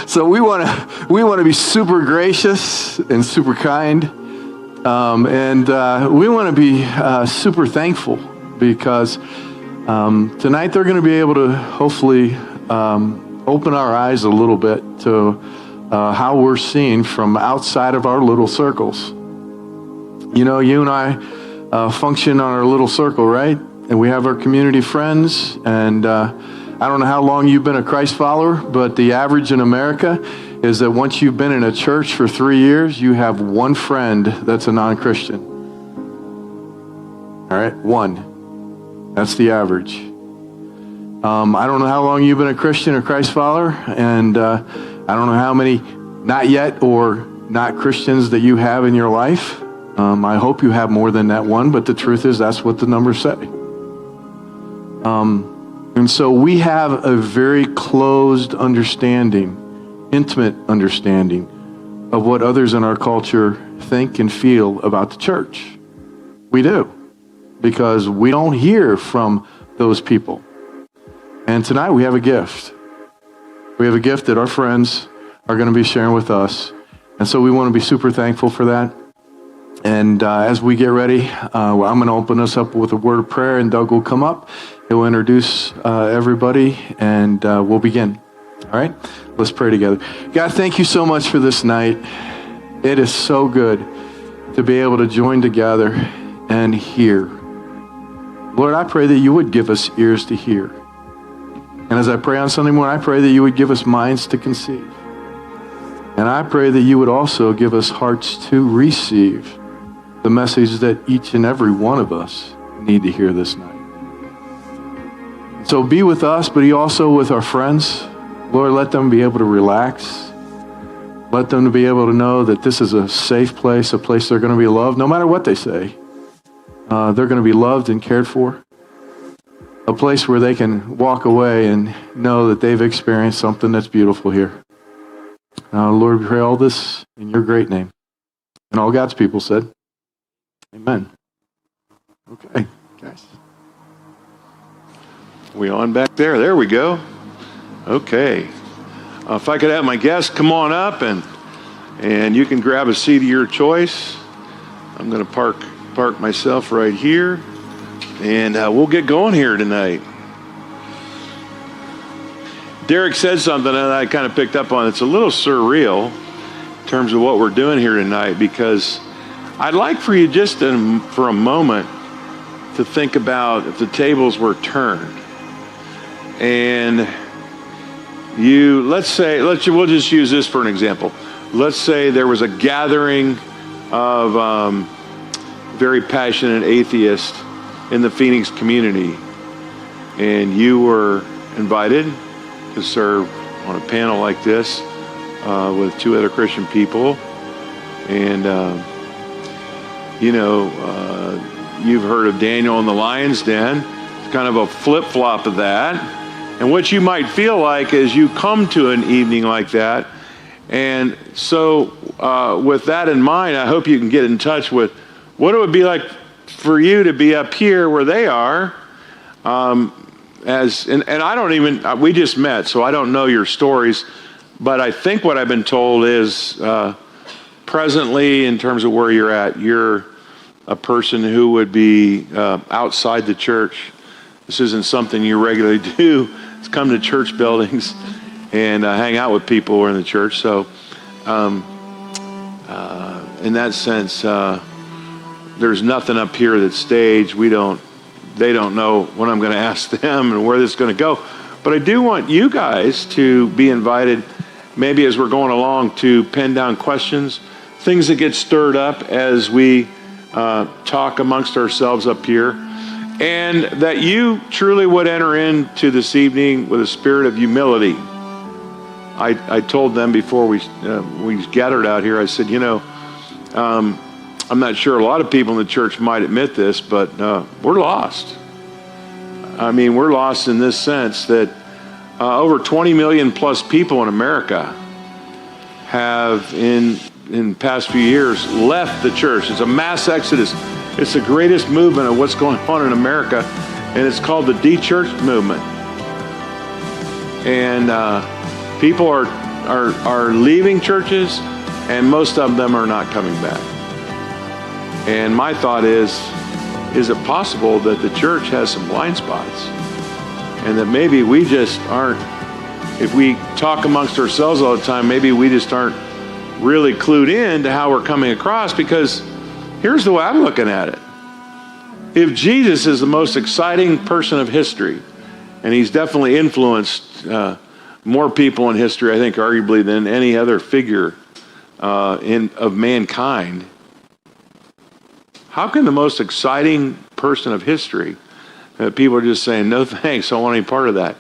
So we want to be super gracious and super kind, and we want to be super thankful because tonight they're going to be able to hopefully open our eyes a little bit to how we're seen from outside of our little circles. You know, you and I function on our little circle, right? And we have our community friends, and I don't know how long you've been a Christ follower, but the average in America is that once you've been in a church for 3 years, you have one friend that's a non-Christian. All right, one. That's the average. I don't know how long you've been a Christian or Christ follower, and I don't know how many not yet or not Christians that you have in your life. I hope you have more than that one, but the truth is that's what the numbers say. And so we have a very closed understanding, intimate understanding of what others in our culture think and feel about the church. We do, because we don't hear from those people. And tonight we have a gift. We have a gift that our friends are going to be sharing with us. And so we want to be super thankful for that. And as we get ready, I'm going to open us up with a word of prayer, and Doug will come up. He'll introduce everybody, and we'll begin. All right? Let's pray together. God, thank you so much for this night. It is so good to be able to join together and hear. Lord, I pray that you would give us ears to hear. And as I pray on Sunday morning, I pray that you would give us minds to conceive. And I pray that you would also give us hearts to receive the message that each and every one of us need to hear this night. So be with us, but also with our friends. Lord, let them be able to relax. Let them be able to know that this is a safe place, a place they're going to be loved, no matter what they say. They're going to be loved and cared for. A place where they can walk away and know that they've experienced something that's beautiful here. Lord, we pray all this in your great name. And all God's people said, amen. Okay, guys. We on back there? There we go. Okay. If I could have my guests come on up and you can grab a seat of your choice. I'm going to park myself right here, and we'll get going here tonight. Derek said something that I kind of picked up on. It's a little surreal in terms of what we're doing here tonight, because I'd like for you just for a moment to think about if the tables were turned. And we'll just use this for an example. Let's say there was a gathering of very passionate atheists in the Phoenix community, and you were invited to serve on a panel like this with two other Christian people. And, you've heard of Daniel in the lion's den. It's kind of a flip-flop of that. And what you might feel like is you come to an evening like that. And so with that in mind, I hope you can get in touch with what it would be like for you to be up here where they are. And I don't even, we just met, so I don't know your stories. But I think what I've been told is presently, in terms of where you're at, you're a person who would be outside the church. This isn't something you regularly do. It's come to church buildings and hang out with people who are in the church. So in that sense, there's nothing up here that's staged. They don't know what I'm going to ask them and where this is going to go. But I do want you guys to be invited, maybe as we're going along, to pen down questions, things that get stirred up as we talk amongst ourselves up here, and that you truly would enter into this evening with a spirit of humility. I told them before we gathered out here, I said, I'm not sure a lot of people in the church might admit this, but we're lost. I mean, we're lost in this sense that over 20 million plus people in America have in the past few years left the church. It's a mass exodus. It's the greatest movement of what's going on in America, and it's called the de-churched movement. And People are leaving churches, and most of them are not coming back. And my thought is it possible that the church has some blind spots, and that maybe we just aren't, if we talk amongst ourselves all the time, maybe we just aren't really clued in to how we're coming across? Because here's the way I'm looking at it. If Jesus is the most exciting person of history, and he's definitely influenced more people in history, I think, arguably, than any other figure of mankind, how can the most exciting person of history, people are just saying, no thanks, I don't want any part of that?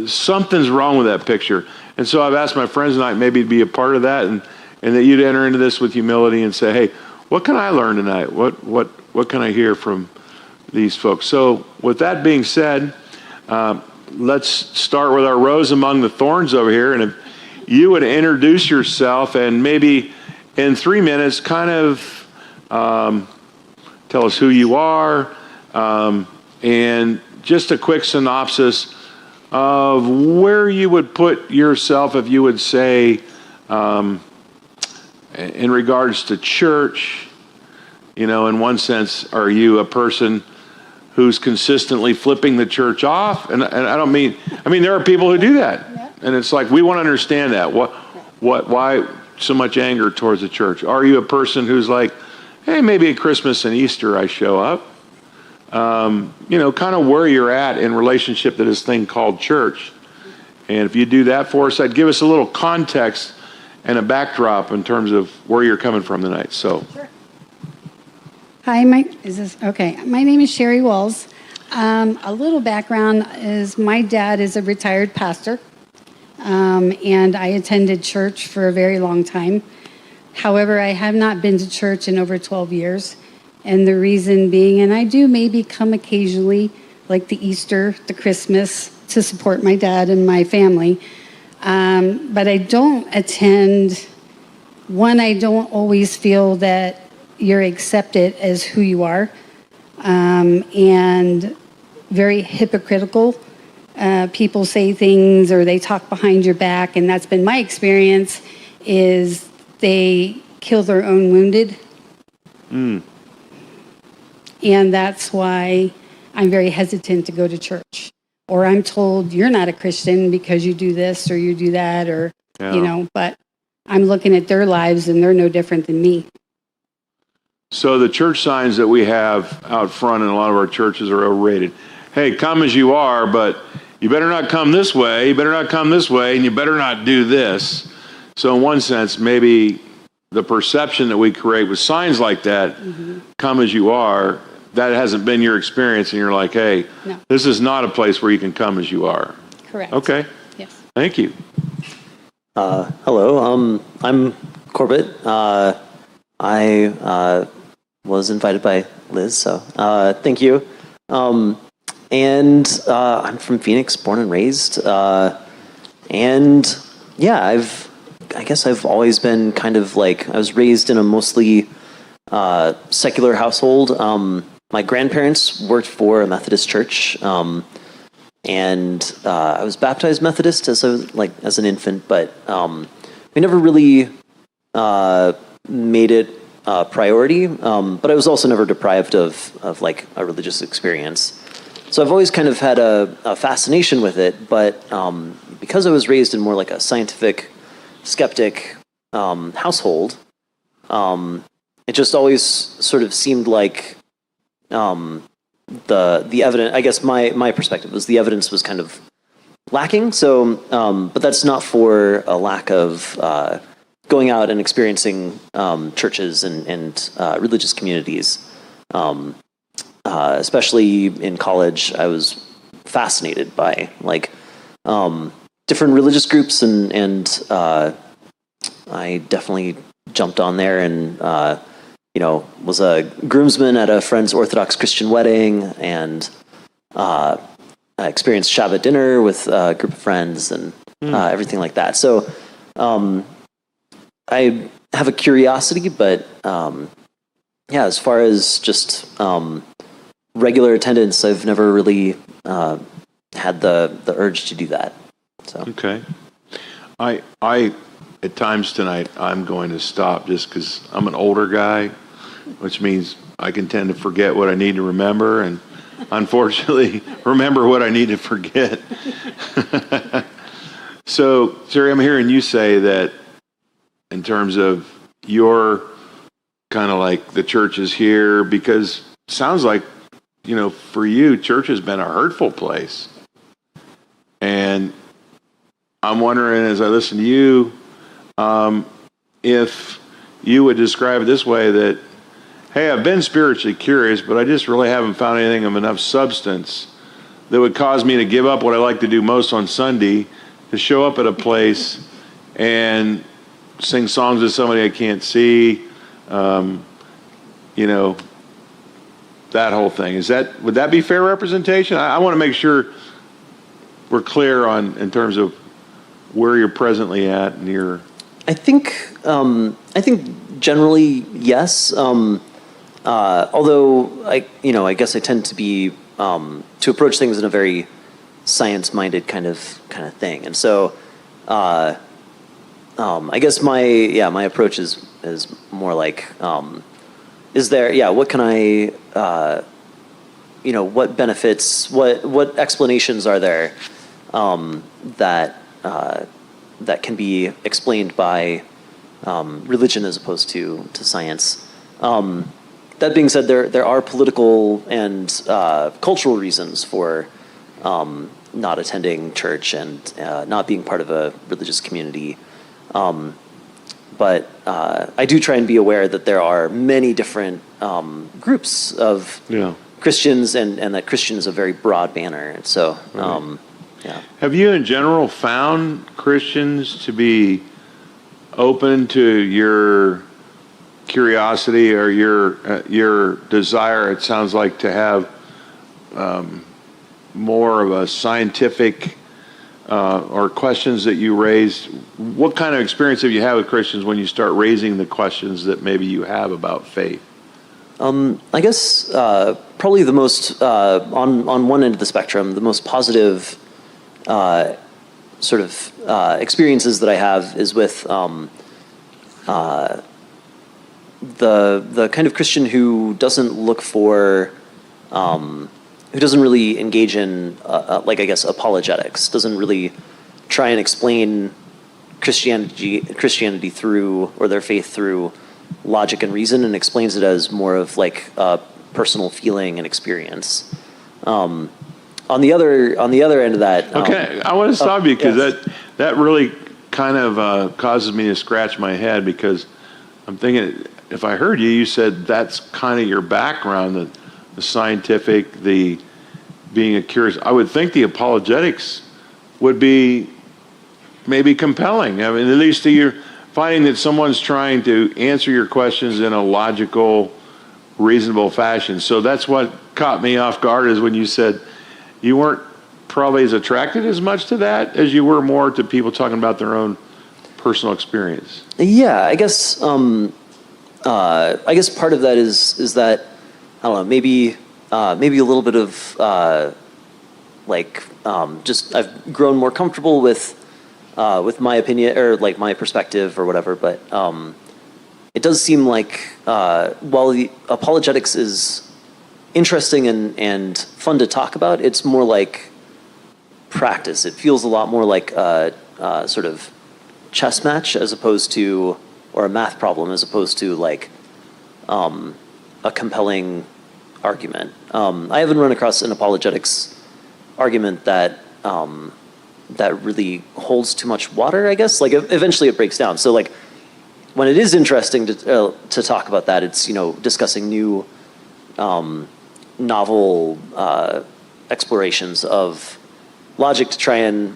Something's wrong with that picture. And so I've asked my friends tonight maybe to be a part of that, and that you'd enter into this with humility and say, hey, what can I learn tonight? What can I hear from these folks? So with that being said, let's start with our rose among the thorns over here. And if you would introduce yourself and maybe in 3 minutes kind of tell us who you are, and just a quick synopsis of where you would put yourself, if you would say, in regards to church. In one sense, are you a person who's consistently flipping the church off? And I don't mean, there are people who do that. Yeah. And it's like, we want to understand that. Why so much anger towards the church? Are you a person who's like, hey, maybe at Christmas and Easter I show up? Kind of where you're at in relationship to this thing called church. And if you do that for us, I'd give us a little context and a backdrop in terms of where you're coming from tonight. So. Sure. Hi, my name is Sherry Walls. A little background is my dad is a retired pastor, and I attended church for a very long time. However, I have not been to church in over 12 years, and the reason being, and I do maybe come occasionally, like the Easter, the Christmas, to support my dad and my family, but I don't attend. One, I don't always feel that you're accepted as who you are, and very hypocritical. People say things or they talk behind your back, and that's been my experience, is they kill their own wounded. And that's why I'm very hesitant to go to church. Or I'm told, you're not a Christian because you do this or you do that, or, but I'm looking at their lives and they're no different than me. So the church signs that we have out front in a lot of our churches are overrated. Hey, come as you are, but you better not come this way, you better not come this way, and you better not do this. So in one sense, maybe the perception that we create with signs like that, come as you are, that hasn't been your experience, and you're like, hey, no, this is not a place where you can come as you are. Correct. Okay. Yes. Thank you. Hello, I'm Corbett. I was invited by Liz, so thank you. And I'm from Phoenix, born and raised. And yeah, I guess I've always been kind of like, I was raised in a mostly secular household. My grandparents worked for a Methodist church, and I was baptized Methodist as an infant, but we never really made it a priority. But I was also never deprived of like a religious experience. So I've always kind of had a fascination with it, but because I was raised in more like a scientific, skeptic household, it just always sort of seemed like the evidence, I guess my perspective was the evidence was kind of lacking. So, but that's not for a lack of going out and experiencing churches and religious communities. Especially in college, I was fascinated by like different religious groups, and I definitely jumped on there and was a groomsman at a friend's Orthodox Christian wedding, and I experienced Shabbat dinner with a group of friends and everything like that. So I have a curiosity, but as far as just regular attendance, I've never really had the urge to do that. So Okay. I at times tonight, I'm going to stop just because I'm an older guy, which means I can tend to forget what I need to remember, and unfortunately, remember what I need to forget. So, Siri, I'm hearing you say that in terms of your kind of like the church is here, because it sounds like, for you, church has been a hurtful place. And I'm wondering, as I listen to you, if you would describe it this way, that, hey, I've been spiritually curious, but I just really haven't found anything of enough substance that would cause me to give up what I like to do most on Sunday, to show up at a place and sing songs with somebody I can't see, that whole thing. Would that be fair representation? I want to make sure we're clear in terms of where you're presently at and your. I think generally yes. Although I guess I tend to be to approach things in a very science-minded kind of thing, and so I guess my approach is more like is there what can I what benefits, what explanations are there that can be explained by religion as opposed to science. That being said, there are political and cultural reasons for not attending church and not being part of a religious community. But I do try and be aware that there are many different groups of Christians, and that Christian is a very broad banner. And so, Have you in general found Christians to be open to your curiosity or your desire, it sounds like, to have more of a scientific or questions that you raise? What kind of experience have you had with Christians when you start raising the questions that maybe you have about faith? I guess probably the most, on one end of the spectrum, the most positive sort of experiences that I have is with the kind of Christian who doesn't look for, who doesn't really engage in, apologetics, doesn't really try and explain Christianity through, or their faith through, logic and reason, and explains it as more of like personal feeling and experience. On the other end of that. Okay, I want to stop you because that really kind of causes me to scratch my head, because I'm thinking, if I heard you said that's kind of your background, the scientific, the being a curious. I would think the apologetics would be maybe compelling. I mean, at least you're finding that someone's trying to answer your questions in a logical, reasonable fashion. So that's what caught me off guard, is when you said you weren't probably as attracted as much to that as you were more to people talking about their own personal experience. Yeah, I guess part of that is that, I don't know, maybe a little bit of just I've grown more comfortable with my opinion, or like my perspective or whatever. But it does seem like while the apologetics is interesting and fun to talk about, it's more like practice. It feels a lot more like a sort of chess match as opposed to, or a math problem as opposed to like a compelling argument. I haven't run across an apologetics argument that really holds too much water, I guess. Like eventually it breaks down. So like when it is interesting to talk about that, it's, discussing new novel explorations of logic to try and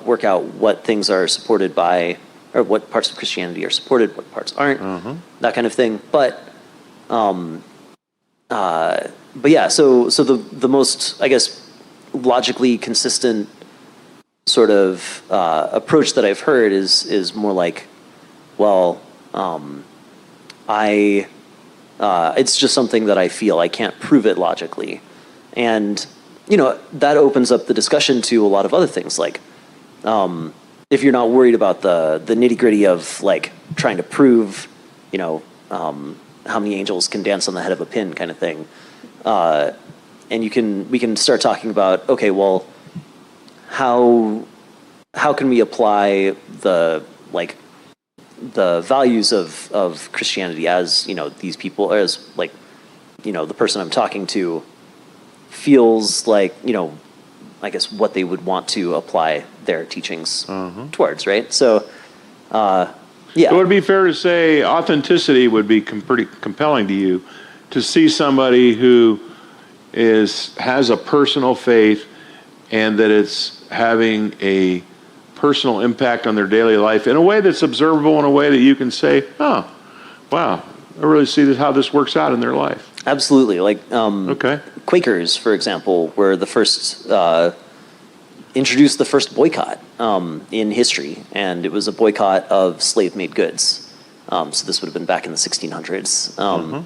work out what things are supported by, or what parts of Christianity are supported, what parts aren't, that kind of thing. But yeah, so the most, I guess, logically consistent sort of approach that I've heard is more like, well, it's just something that I feel. I can't prove it logically. And, that opens up the discussion to a lot of other things, like if you're not worried about the nitty gritty of like trying to prove, how many angels can dance on the head of a pin kind of thing, and we can start talking about, okay, well, how can we apply the values of Christianity as, these people, as like, the person I'm talking to feels like, I guess what they would want to apply their teachings towards, right? So, yeah. So it would be fair to say authenticity would be pretty compelling to you, to see somebody who has a personal faith and that it's having a personal impact on their daily life in a way that's observable, in a way that you can say, oh, wow, I really see how this works out in their life. Absolutely. Like, Okay. Quakers, for example, were the first, introduced the first boycott in history, and it was a boycott of slave-made goods. So this would have been back in the 1600s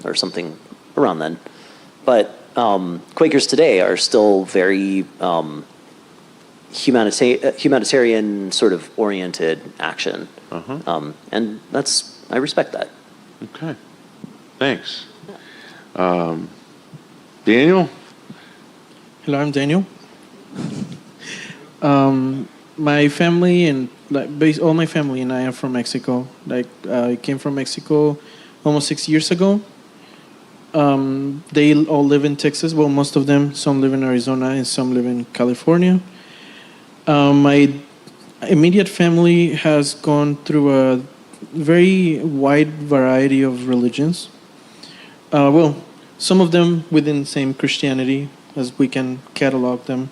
or something around then. But Quakers today are still very humanitarian sort of oriented action, and I respect that. Okay. Thanks. Daniel? Hello, I'm Daniel. My family and all my family and I are from Mexico. I came from Mexico almost 6 years ago. They all live in Texas. Well, most of them. Some live in Arizona and some live in California. My immediate family has gone through a very wide variety of religions. Well, some of them within the same Christianity, as we can catalog them.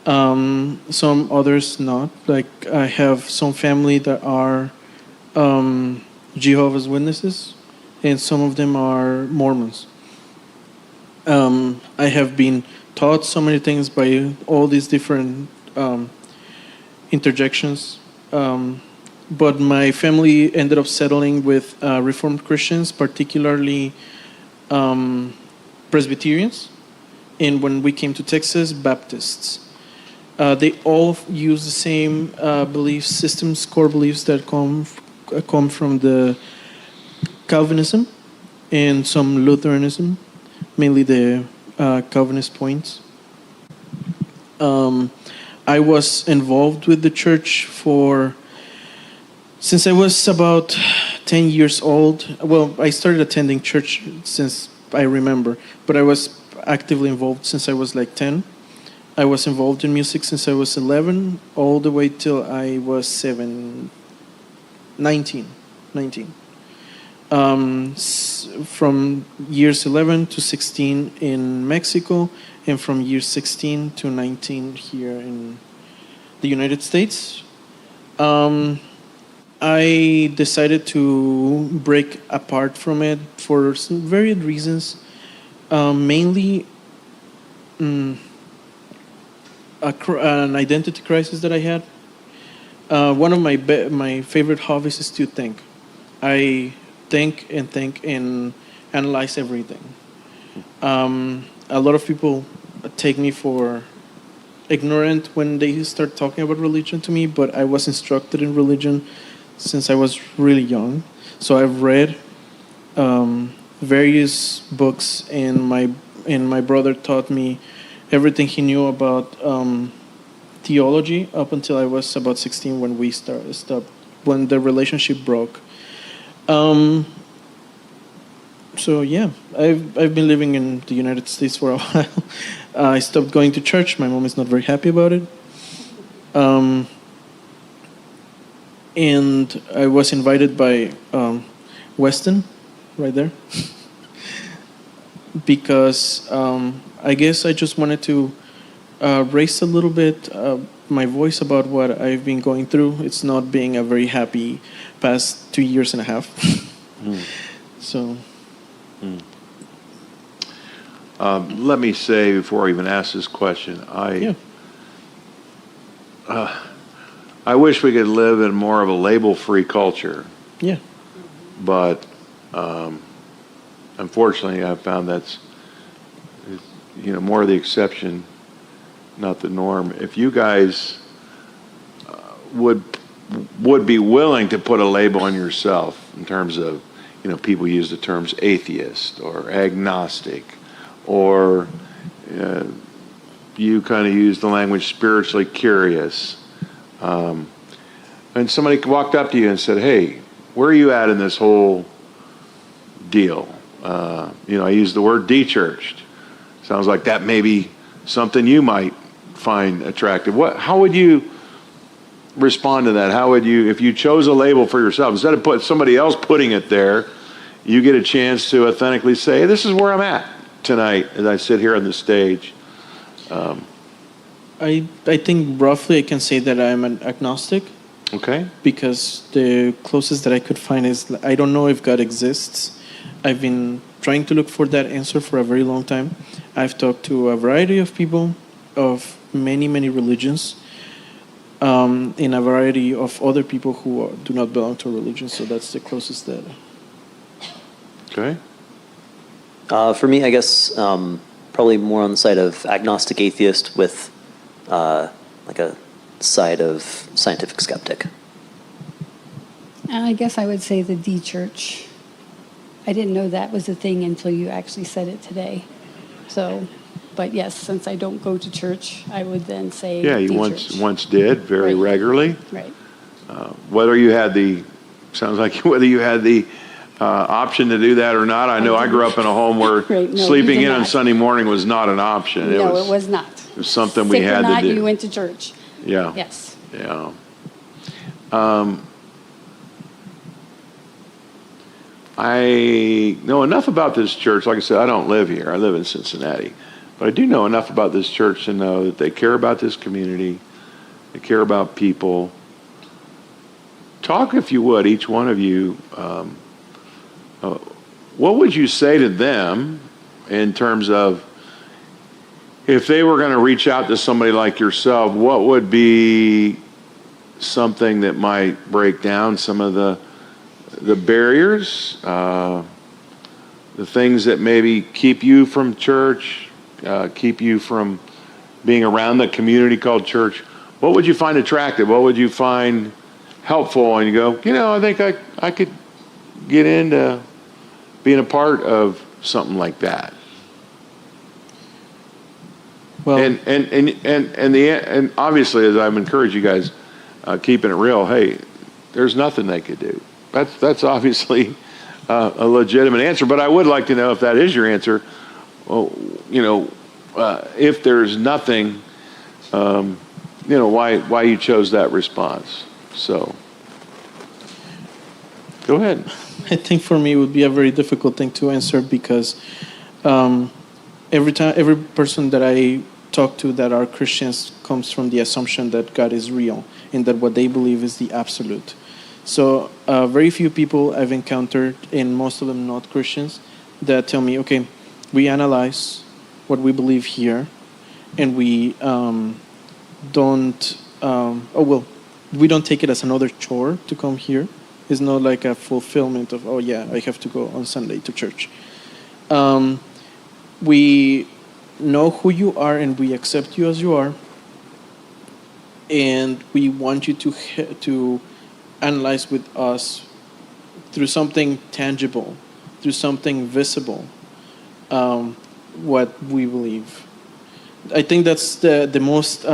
Some others not. Like, I have some family that are Jehovah's Witnesses, and some of them are Mormons. I have been taught so many things by all these different interjections, but my family ended up settling with Reformed Christians, particularly Presbyterians, and when we came to Texas, Baptists. They all use the same belief systems, core beliefs that come from the Calvinism and some Lutheranism, mainly the Calvinist points. I was involved with the church since I was about 10 years old. Well, I started attending church since I remember, but I was actively involved since I was like 10. I was involved in music since I was 11, all the way till I was 19. From years 11 to 16 in Mexico, and from years 16 to 19 here in the United States. I decided to break apart from it for some varied reasons, mainly an identity crisis that I had. One of my favorite hobbies is to think. I think and analyze everything. A lot of people take me for ignorant when they start talking about religion to me, but I was instructed in religion since I was really young. So I've read various books, and my brother taught me everything he knew about theology up until I was about 16 when we stopped, when the relationship broke. So yeah, I've been living in the United States for a while. I stopped going to church. My mom is not very happy about it. And I was invited by Weston, right there, because I guess I just wanted to raise a little bit my voice about what I've been going through. It's not being a very happy past 2 years and a half. So. Let me say, before I even ask this question, I wish we could live in more of a label-free culture. Yeah. But unfortunately, I've found that's more the exception, not the norm. If you guys would be willing to put a label on yourself in terms of, people use the terms atheist or agnostic, or you kind of use the language spiritually curious. And somebody walked up to you and said, hey, where are you at in this whole deal? I use the word de-churched. Sounds like that may be something you might find attractive. How would you respond to that? How would you, if you chose a label for yourself, instead of somebody else putting it there, you get a chance to authentically say, hey, this is where I'm at tonight as I sit here on the stage. I think roughly I can say that I'm an agnostic. Okay. Because the closest that I could find is I don't know if God exists. I've been trying to look for that answer for a very long time. I've talked to a variety of people of many, many religions, in a variety of other people who do not belong to a religion. So that's the closest that. Okay. For me, I guess probably more on the side of agnostic atheist with like a side of scientific skeptic. And I guess I would say the D-church. I didn't know that was a thing until you actually said it today. So, but yes, since I don't go to church, I would then say Yeah, you D-church. once did very Right. regularly. Right. Whether you had the option to do that or not. I know I grew up in a home where Right, no, sleeping you in did on not. Sunday morning was not an option. No, it was not. It was something we Sick had or not, to do. you went to church. Yeah. Yes. Yeah. I know enough about this church. Like I said, I don't live here. I live in Cincinnati. But I do know enough about this church to know that they care about this community. They care about people. Talk, if you would, each one of you, what would you say to them in terms of if they were going to reach out to somebody like yourself, what would be something that might break down some of the barriers, the things that maybe keep you from church, keep you from being around the community called church? What would you find attractive? What would you find helpful? And you go, I think I could get into being a part of something like that. Well, And obviously, as I've encouraged you guys, keeping it real, hey, there's nothing they could do. That's obviously a legitimate answer. But I would like to know if that is your answer. Well, if there's nothing, why you chose that response. So, go ahead. I think for me it would be a very difficult thing to answer because every person that I talk to that are Christians comes from the assumption that God is real and that what they believe is the absolute. So very few people I've encountered, and most of them not Christians, that tell me, okay, we analyze what we believe here, and we don't take it as another chore to come here. It's not like a fulfillment of, I have to go on Sunday to church. We know who you are and we accept you as you are, and we want you to analyze with us through something tangible, through something visible, what we believe. I think that's the most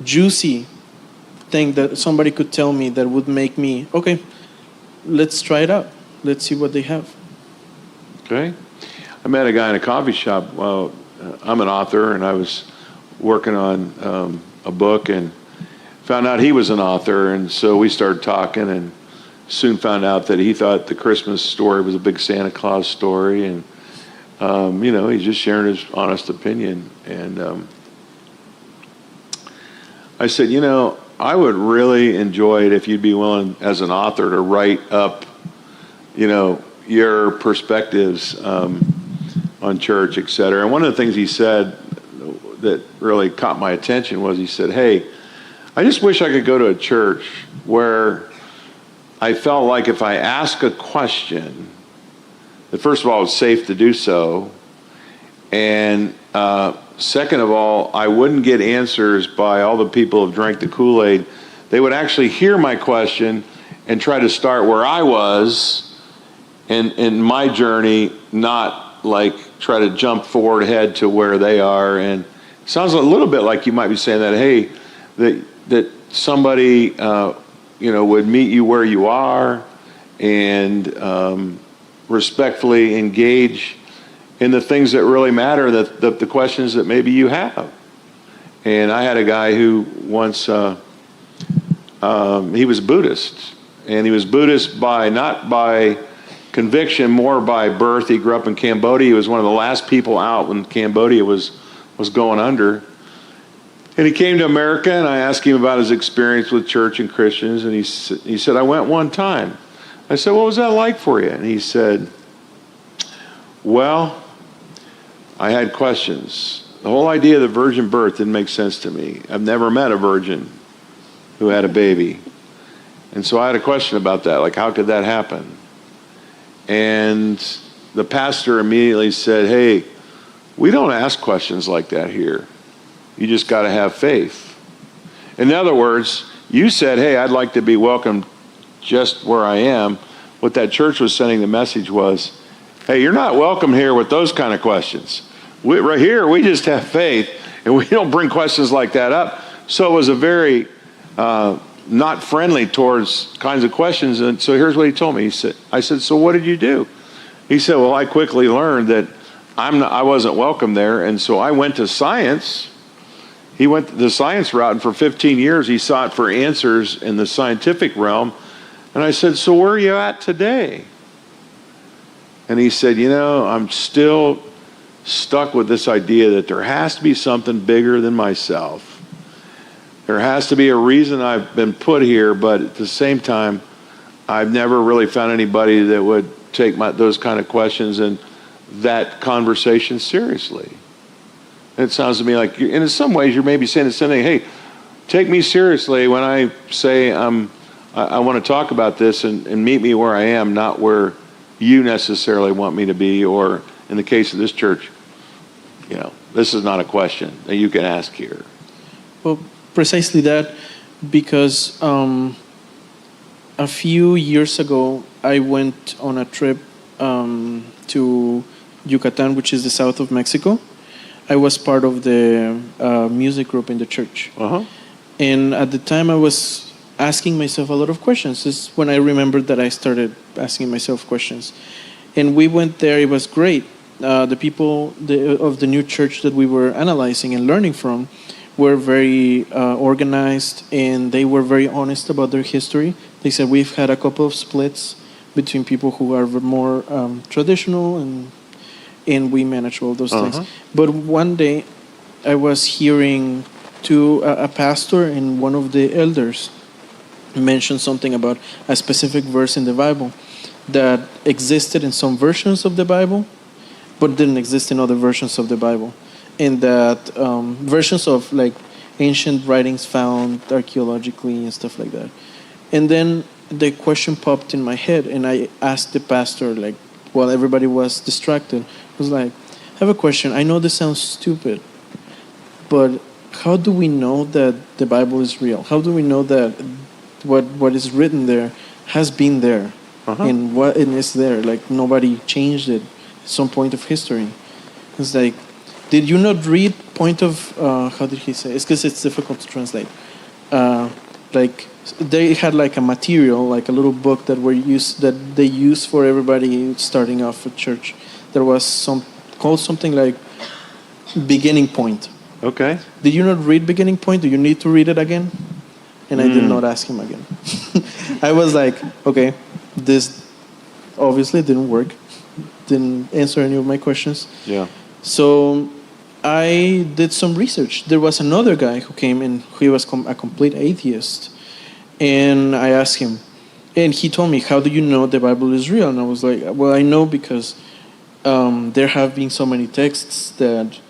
juicy thing that somebody could tell me that would make me, okay, let's try it out. Let's see what they have. Okay. I met a guy in a coffee shop. Well, I'm an author, and I was working on a book and found out he was an author, and so we started talking and soon found out that he thought the Christmas story was a big Santa Claus story, and he's just sharing his honest opinion. And I said, I would really enjoy it if you'd be willing as an author to write up, your perspectives on church, et cetera. And one of the things he said that really caught my attention was he said, hey, I just wish I could go to a church where I felt like if I ask a question, that first of all, it's safe to do so, and second of all, I wouldn't get answers by all the people who have drank the Kool-Aid they would actually hear my question and try to start where I was in my journey, not like try to jump forward ahead to where they are. And it sounds a little bit like you might be saying that, hey, that somebody would meet you where you are and respectfully engage in the things that really matter, the questions that maybe you have. And I had a guy who once, he was Buddhist, and he was Buddhist not by conviction, more by birth. He grew up in Cambodia. He was one of the last people out when Cambodia was going under. And he came to America, and I asked him about his experience with church and Christians, and he said, I went one time. I said, what was that like for you? And he said, well, I had questions. The whole idea of the virgin birth didn't make sense to me. I've never met a virgin who had a baby. And so I had a question about that, like how could that happen? And the pastor immediately said, hey, we don't ask questions like that here. You just got to have faith. In other words, you said, hey, I'd like to be welcomed just where I am. What that church was sending the message was, hey, you're not welcome here with those kind of questions. Right here, we just have faith, and we don't bring questions like that up. So it was a very not friendly towards kinds of questions. And so here's what he told me. I said, so what did you do? He said, well, I quickly learned that I wasn't welcome there, and so I went to science. He went the science route, and for 15 years he sought for answers in the scientific realm. And I said, so where are you at today? And he said, I'm still stuck with this idea that there has to be something bigger than myself. There has to be a reason I've been put here, but at the same time, I've never really found anybody that would take those kind of questions and that conversation seriously. And it sounds to me like, in some ways, you're maybe saying the same thing. Hey, take me seriously when I say I want to talk about this and meet me where I am, not where you necessarily want me to be, or in the case of this church, this is not a question that you can ask here. Well, precisely that, because a few years ago, I went on a trip to Yucatan, which is the south of Mexico. I was part of the music group in the church. Uh-huh. And at the time, I was asking myself a lot of questions. This is when I remembered that I started asking myself questions. And we went there. It was great. The people of the new church that we were analyzing and learning from were very organized, and they were very honest about their history. They said, we've had a couple of splits between people who are more traditional, and we manage all those things. But one day, I was hearing a pastor and one of the elders mention something about a specific verse in the Bible that existed in some versions of the Bible, but didn't exist in other versions of the Bible. And that versions of like ancient writings found archaeologically and stuff like that. And then the question popped in my head, and I asked the pastor, like, while everybody was distracted, I was like, I have a question. I know this sounds stupid, but how do we know that the Bible is real? How do we know that what is written there has been there, and what it is there? Like, nobody changed it at some point of history. It's like, did you not read point of, how did he say? It's because it's difficult to translate. Like, they had like a material, like a little book that they use for everybody starting off at church. There was called something like Beginning Point. Okay. Did you not read Beginning Point? Do you need to read it again? And I did not ask him again. I was like, okay, this obviously didn't work. Didn't answer any of my questions. Yeah. So I did some research. There was another guy who came in, he was a complete atheist. And I asked him, and he told me, how do you know the Bible is real? And I was like, well, I know because there have been so many texts that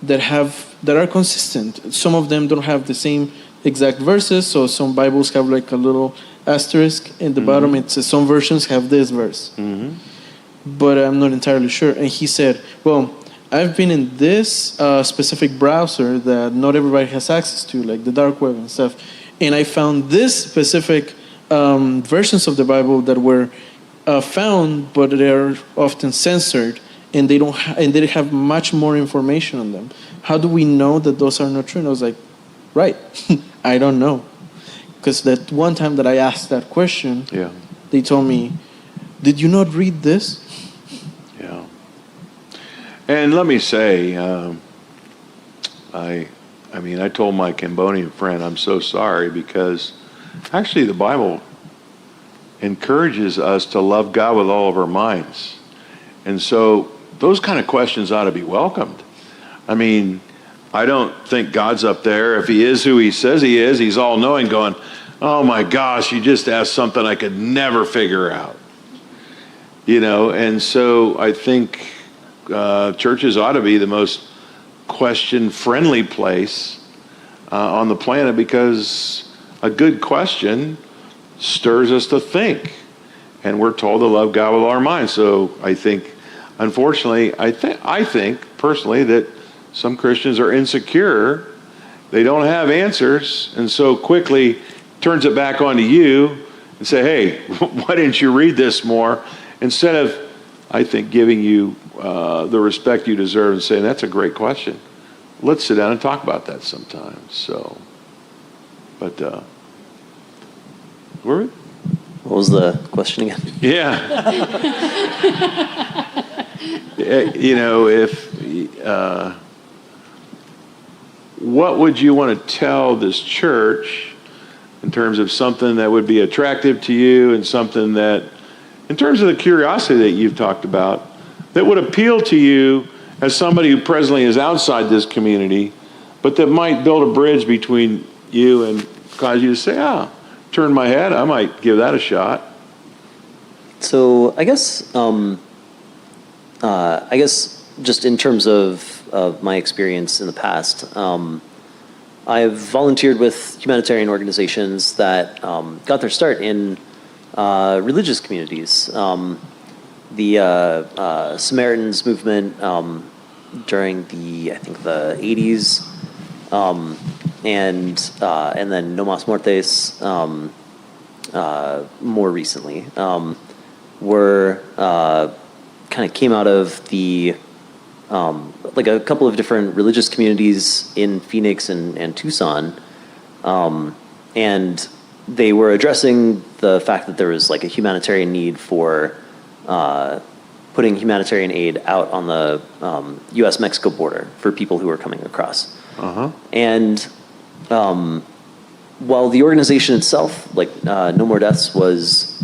are consistent. Some of them don't have the same exact verses, so some Bibles have like a little asterisk in the bottom. It says some versions have this verse. But I'm not entirely sure. And he said, well, I've been in this specific browser that not everybody has access to, like the dark web and stuff. And I found this specific versions of the Bible that were found, but they're often censored, and they have much more information on them. How do we know that those are not true? And I was like, right, I don't know. Because that one time that I asked that question, they told me, did you not read this? Yeah. And let me say, I told my Cambodian friend, I'm so sorry, because actually the Bible encourages us to love God with all of our minds. And so those kind of questions ought to be welcomed. I mean, I don't think God's up there. If he is who he says he is, he's all-knowing, going, oh my gosh, you just asked something I could never figure out. And so I think churches ought to be the most question-friendly place on the planet, because a good question stirs us to think. And we're told to love God with all our minds. So I think, unfortunately, I think personally that some Christians are insecure. They don't have answers, and so quickly turns it back onto you and say, hey, why didn't you read this more? Instead of, I think, giving you the respect you deserve and saying, that's a great question. Let's sit down and talk about that sometime. So, but, where were we? What was the question again? Yeah. What would you want to tell this church in terms of something that would be attractive to you, and something that, in terms of the curiosity that you've talked about, that would appeal to you as somebody who presently is outside this community, but that might build a bridge between you and cause you to say, turn my head, I might give that a shot. So I guess just in terms of my experience in the past, I've volunteered with humanitarian organizations that got their start in religious communities. The Samaritans movement during the 80s, and then No Mas Mortes more recently, were kind of came out of the like a couple of different religious communities in Phoenix and Tucson, and they were addressing the fact that there was like a humanitarian need for putting humanitarian aid out on the U.S.-Mexico border for people who were coming across. And while the organization itself, like No More Deaths, was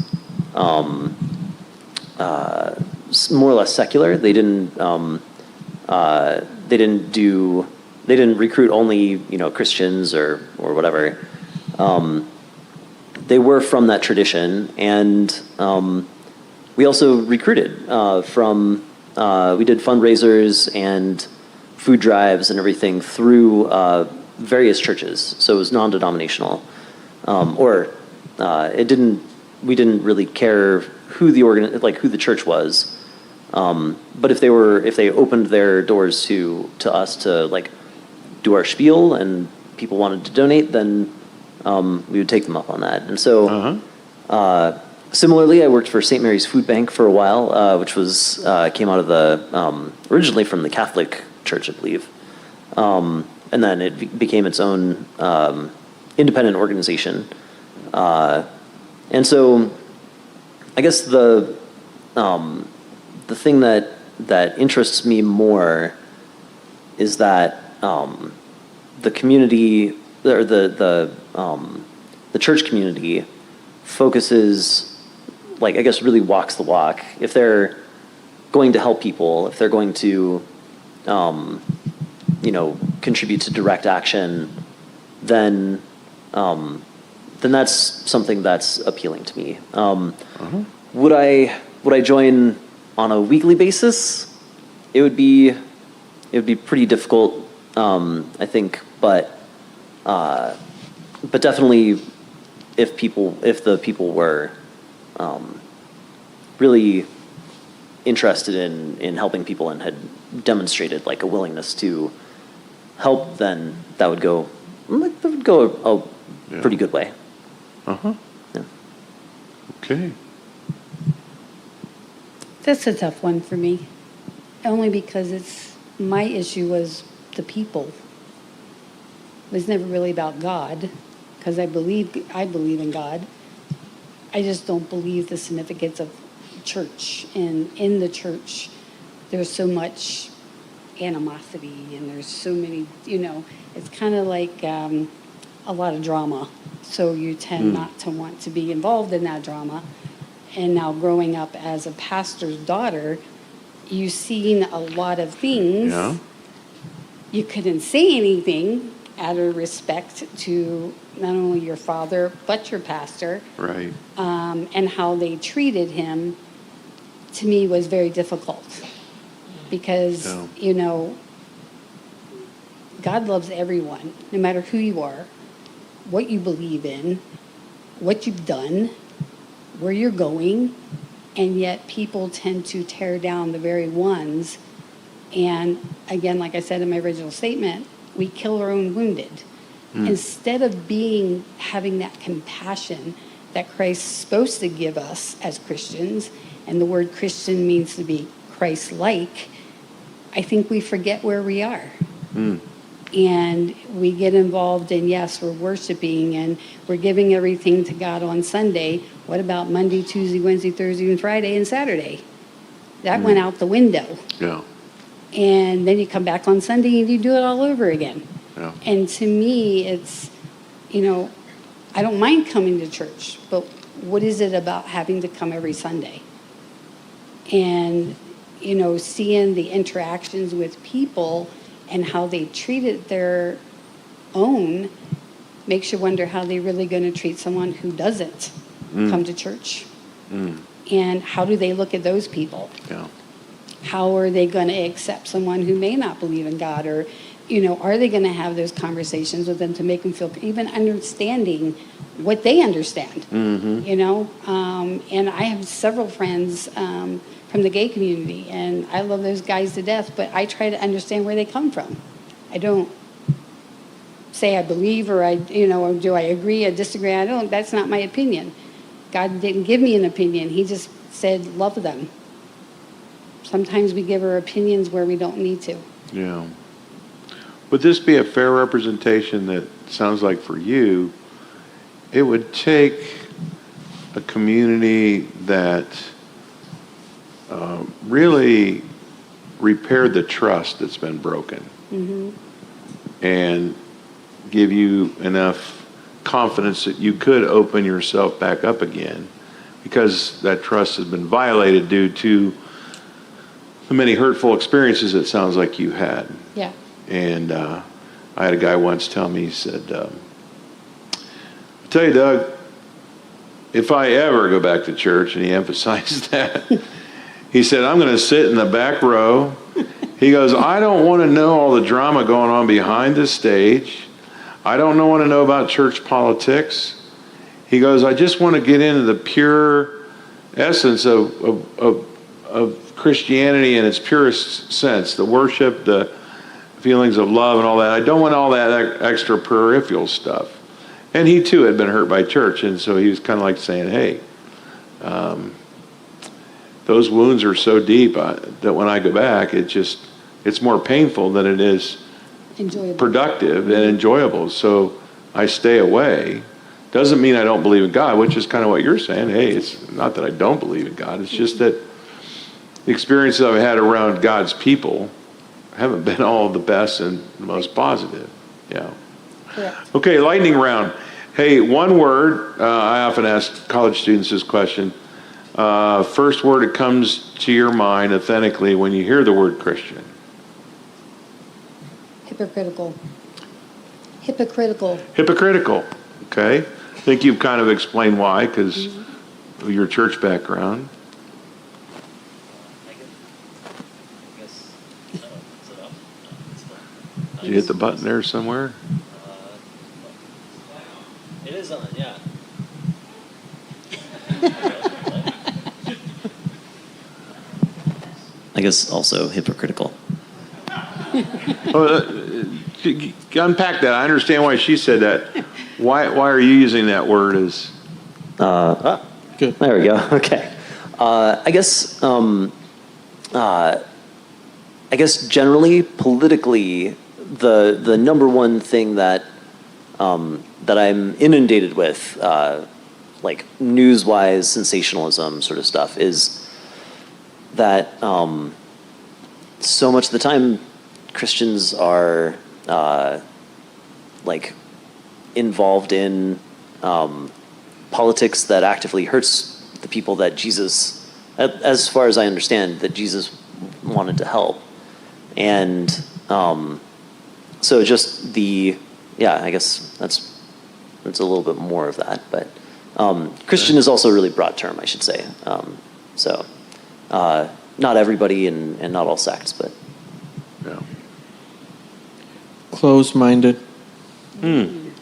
more or less secular, they didn't recruit only Christians or whatever. They were from that tradition, and we also recruited we did fundraisers and food drives and everything through various churches. So it was non-denominational, we didn't really care who the church was. But if they opened their doors to us to like do our spiel and people wanted to donate, then we would take them up on that. And so similarly, I worked for St. Mary's Food Bank for a while, which was came out of the originally from the Catholic Church, I believe, and then it became its own independent organization. And so, I guess the thing that interests me more is that the community, or the church community, focuses, like, I guess really walks the walk. If they're going to help people, if they're going to contribute to direct action, then that's something that's appealing to me. Would I join on a weekly basis? It would be pretty difficult, I think, but definitely if the people were really interested in helping people and had demonstrated like a willingness to help, then that would go pretty good way. Uh-huh. Yeah. Okay. That's a tough one for me, only because my issue was the people. It was never really about God, because I believe in God. I just don't believe the significance of church, and in the church, there's so much animosity, and there's so many, it's kind of like a lot of drama. So you tend not to want to be involved in that drama. And now growing up as a pastor's daughter, you've seen a lot of things. Yeah. You couldn't say anything out of respect to not only your father, but your pastor. Right. And how they treated him, to me, was very difficult. Because, God loves everyone, no matter who you are, what you believe in, what you've done, where you're going, and yet people tend to tear down the very ones. And again, like I said in my original statement, we kill our own wounded. Instead of having that compassion that Christ's supposed to give us as Christians, and the word Christian means to be Christ-like, I think we forget where we are. And we get involved in, yes, we're worshiping and we're giving everything to God on Sunday. What about Monday, Tuesday, Wednesday, Thursday, and Friday and Saturday? That went out the window. Yeah. And then you come back on Sunday and you do it all over again. Yeah. And to me, it's, I don't mind coming to church, but what is it about having to come every Sunday? And, seeing the interactions with people and how they treated their own makes you wonder how they're really going to treat someone who doesn't come to church. And how do they look at those people? Yeah. How are they going to accept someone who may not believe in God? Or, are they going to have those conversations with them to make them feel even understanding what they understand? And I have several friends from the gay community, and I love those guys to death, but I try to understand where they come from. I don't say I believe or or do I agree or disagree. That's not my opinion. God didn't give me an opinion. He just said, love them. Sometimes we give our opinions where we don't need to. Yeah. Would this be a fair representation that sounds like for you, it would take a community that really repaired the trust that's been broken and give you enough confidence that you could open yourself back up again, because that trust has been violated due to the many hurtful experiences it sounds like you had. Yeah. And I had a guy once tell me, he said, I tell you, Doug, if I ever go back to church, and he emphasized that, he said, I'm going to sit in the back row. He goes, I don't want to know all the drama going on behind the stage. I don't want to know about church politics. He goes, I just want to get into the pure essence of Christianity in its purest sense, the worship, the feelings of love and all that. I don't want all that extra peripheral stuff. And he too had been hurt by church, and so he was kind of like saying, hey, those wounds are so deep that when I go back, it's more painful than it is productive and enjoyable. So I stay away. Doesn't mean I don't believe in God, which is kind of what you're saying. Hey, it's not that I don't believe in God. It's just that the experiences I've had around God's people haven't been all the best and the most positive. Yeah. Correct. Okay, lightning round. Hey, one word. I often ask college students this question. First word that comes to your mind authentically when you hear the word Christian. Hypocritical. Hypocritical. Hypocritical. Okay. I think you've kind of explained why, because of your church background. Did you hit the button there somewhere? It is on, yeah. I guess also hypocritical. Unpack that. I understand why she said that. Why are you using that word as? Good. There we go. Okay. I guess generally, politically, the number one thing that that I'm inundated with, like news-wise, sensationalism sort of stuff, is that so much of the time Christians are like involved in politics that actively hurts the people that Jesus, as far as I understand, that Jesus wanted to help. And so just I guess that's a little bit more of that. But Christian is also a really broad term, I should say. So not everybody and not all sects, but. Yeah. Closed-minded. Good one.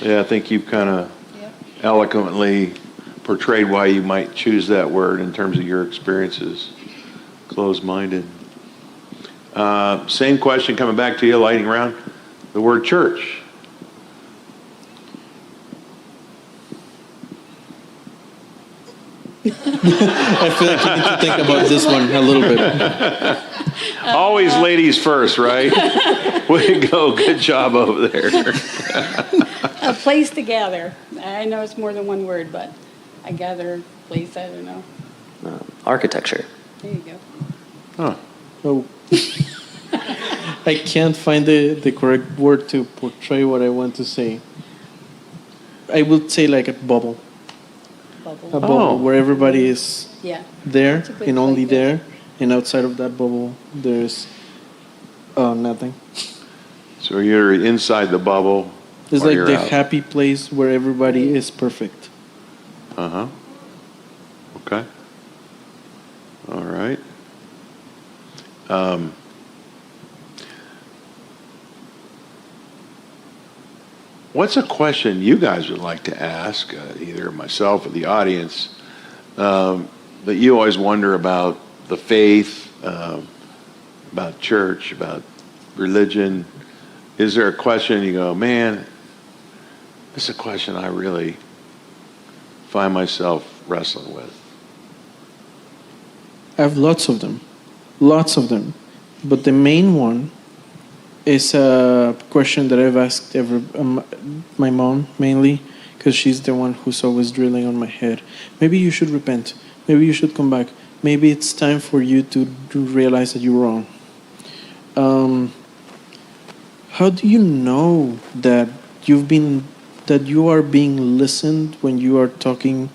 Yeah, I think you've kind of eloquently portrayed why you might choose that word in terms of your experiences. Closed-minded. Same question coming back to you, lighting round. The word church. I feel like you need to think about this one a little bit. Always ladies first, right? Way to go. Good job over there. A place to gather. I know it's more than one word, but I gather place, I don't know. Architecture. There you go. Huh. Oh. I can't find the correct word to portray what I want to say. I would say like a bubble. Bubble. A bubble where everybody is Yeah. there That's a good and only place, yeah. there, and outside of that bubble there's nothing. So you're inside the bubble. It's or like you're the out. happy place where everybody is perfect. Uh-huh. Okay. All right. What's a question you guys would like to ask, either myself or the audience, that you always wonder about the faith, about church, about religion? Is there a question you go, man, this is a question I really find myself wrestling with? I have lots of them. But the main one is a question that I've asked my mom mainly, because she's the one who's always drilling on my head. Maybe you should repent. Maybe you should come back. Maybe it's time for you to realize that you're wrong. How do you know that you are being listened when you are talking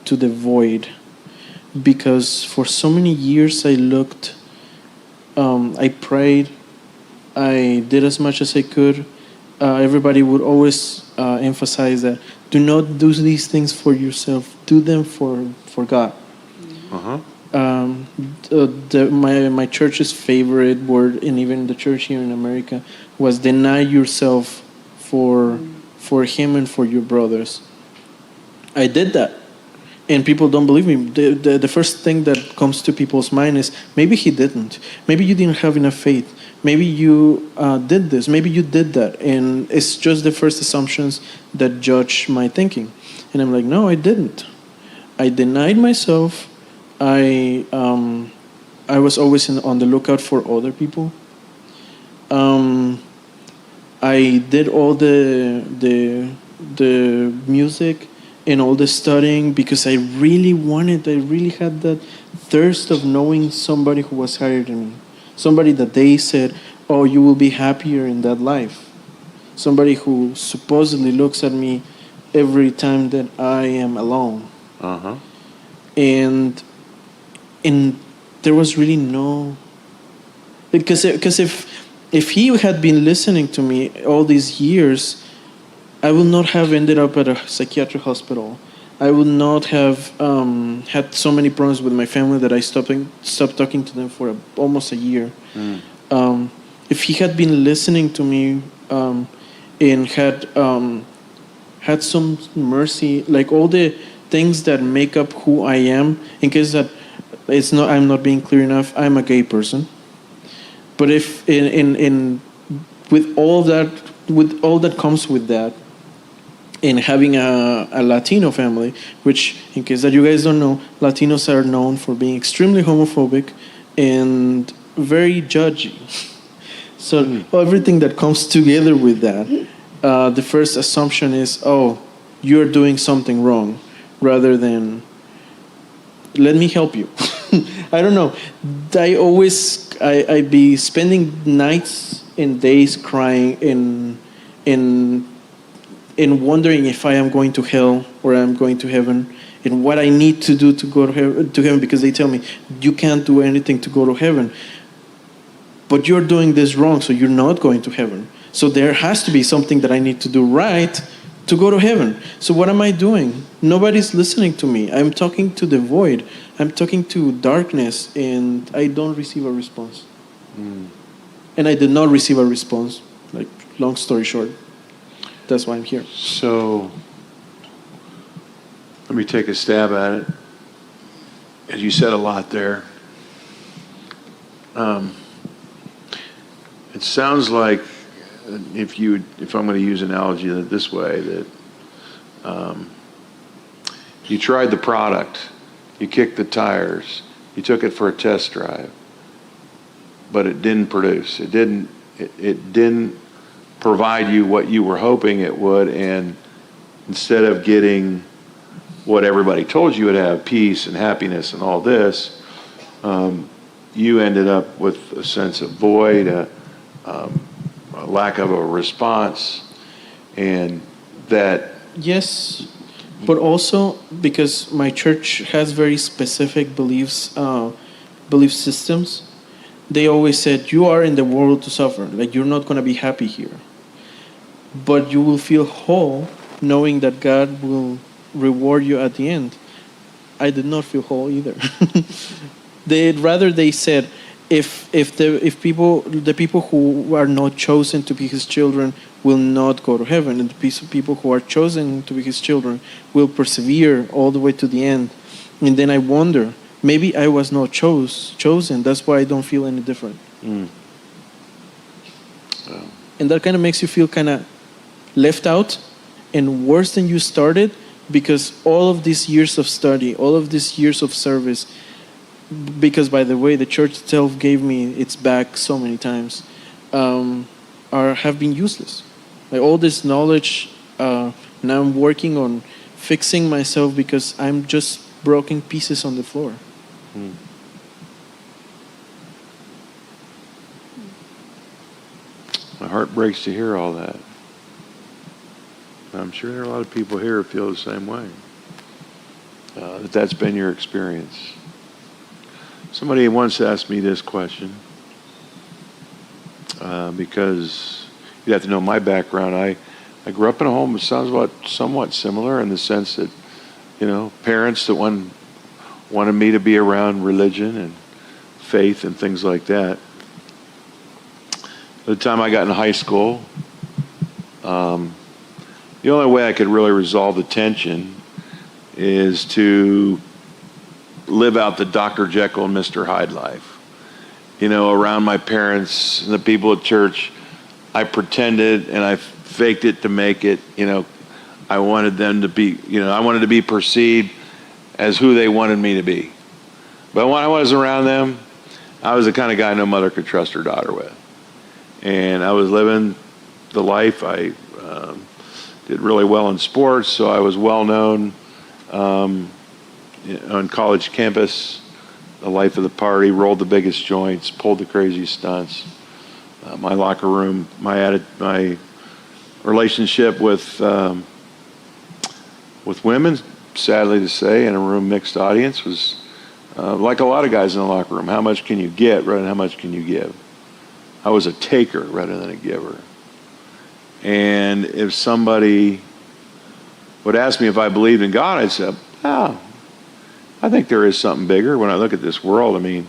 to the void? Because for so many years I looked, I prayed, I did as much as I could. Everybody would always emphasize that do not do these things for yourself, do them for God. Uh-huh. My church's favorite word, and even the church here in America, was deny yourself for him and for your brothers. I did that. And people don't believe me. The first thing that comes to people's mind is, maybe he didn't. Maybe you didn't have enough faith. Maybe you did this. Maybe you did that. And it's just the first assumptions that judge my thinking. And I'm like, no, I didn't. I denied myself. I was always on the lookout for other people. I did all the music and all the studying because I really had that thirst of knowing somebody who was higher than me. Somebody that they said, oh, you will be happier in that life. Somebody who supposedly looks at me every time that I am alone. Uh-huh. And there was really no... Because if he had been listening to me all these years, I would not have ended up at a psychiatric hospital. I would not have had so many problems with my family that I stopped talking to them for almost a year. If he had been listening to me and had some mercy, like all the things that make up who I am, in case that I'm not being clear enough, I'm a gay person. But if with all that with all that comes with that, and having a Latino family, which, in case that you guys don't know, Latinos are known for being extremely homophobic and very judgy. So everything that comes together with that, the first assumption is, oh, you're doing something wrong, rather than, let me help you. I don't know. I be spending nights and days crying in wondering if I am going to hell or I'm going to heaven, and what I need to do to go to heaven, because they tell me you can't do anything to go to heaven, but you're doing this wrong, so you're not going to heaven. So there has to be something that I need to do right to go to heaven. So what am I doing? Nobody's listening to me. I'm talking to the void. I'm talking to darkness, and I don't receive a response. And I did not receive a response. Like, long story short, that's why I'm here. So let me take a stab at it. As you said a lot there. It sounds like, if I'm going to use an analogy this way, that you tried the product, you kicked the tires, you took it for a test drive, but it didn't produce. It didn't provide you what you were hoping it would, and instead of getting what everybody told you would have, peace and happiness and all this, you ended up with a sense of void, a lack of a response, and that... Yes, but also because my church has very specific belief systems. They always said, you are in the world to suffer. Like, you're not going to be happy here. But you will feel whole knowing that God will reward you at the end. I did not feel whole either. They said, if the people who are not chosen to be his children will not go to heaven, and the people who are chosen to be his children will persevere all the way to the end. And then I wonder, maybe I was not chosen. That's why I don't feel any different. And that kind of makes you feel kind of left out and worse than you started, because all of these years of study, all of these years of service, because, by the way, the church itself gave me its back so many times, have been useless. Like, all this knowledge, now I'm working on fixing myself because I'm just broken pieces on the floor. My heart breaks to hear all that. I'm sure there are a lot of people here who feel the same way. That's been your experience. Somebody once asked me this question, because you have to know my background. I grew up in a home that sounds somewhat similar, in the sense that, parents that wanted me to be around religion and faith and things like that. By the time I got in high school, the only way I could really resolve the tension is to live out the Dr. Jekyll and Mr. Hyde life. Around my parents and the people at church, I pretended and I faked it to make it. I wanted them to be, I wanted to be perceived as who they wanted me to be. But when I was around them, I was the kind of guy no mother could trust her daughter with. And I was living the life. I did really well in sports, so I was well known on college campus, the life of the party, rolled the biggest joints, pulled the craziest stunts. My locker room, my relationship with women, sadly to say, in a room mixed audience, was like a lot of guys in the locker room. How much can you get rather than how much can you give? I was a taker rather than a giver. And if somebody would ask me if I believed in God, I'd say, I think there is something bigger. When I look at this world, and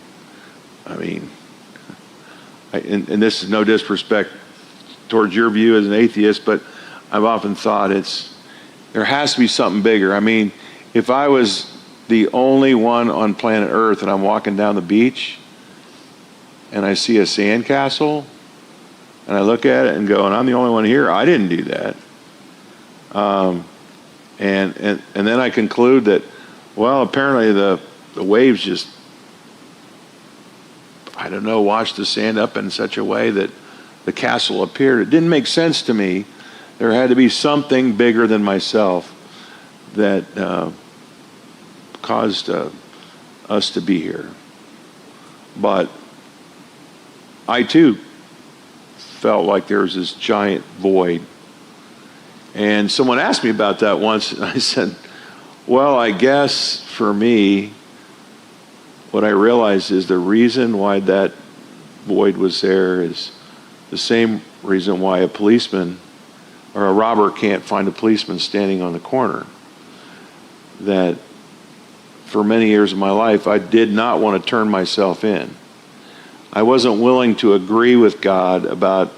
this is no disrespect towards your view as an atheist, but I've often thought there has to be something bigger. If I was the only one on planet Earth and I'm walking down the beach and I see a sandcastle, And I look at it and go, and I'm the only one here. I didn't do that. And then I conclude that, well, apparently the waves just, I don't know, washed the sand up in such a way that the castle appeared. It didn't make sense to me. There had to be something bigger than myself that caused us to be here. But I too felt like there was this giant void. And someone asked me about that once, and I said, well, I guess for me, what I realized is the reason why that void was there is the same reason why a policeman or a robber can't find a policeman standing on the corner. That for many years of my life, I did not want to turn myself in. I wasn't willing to agree with God about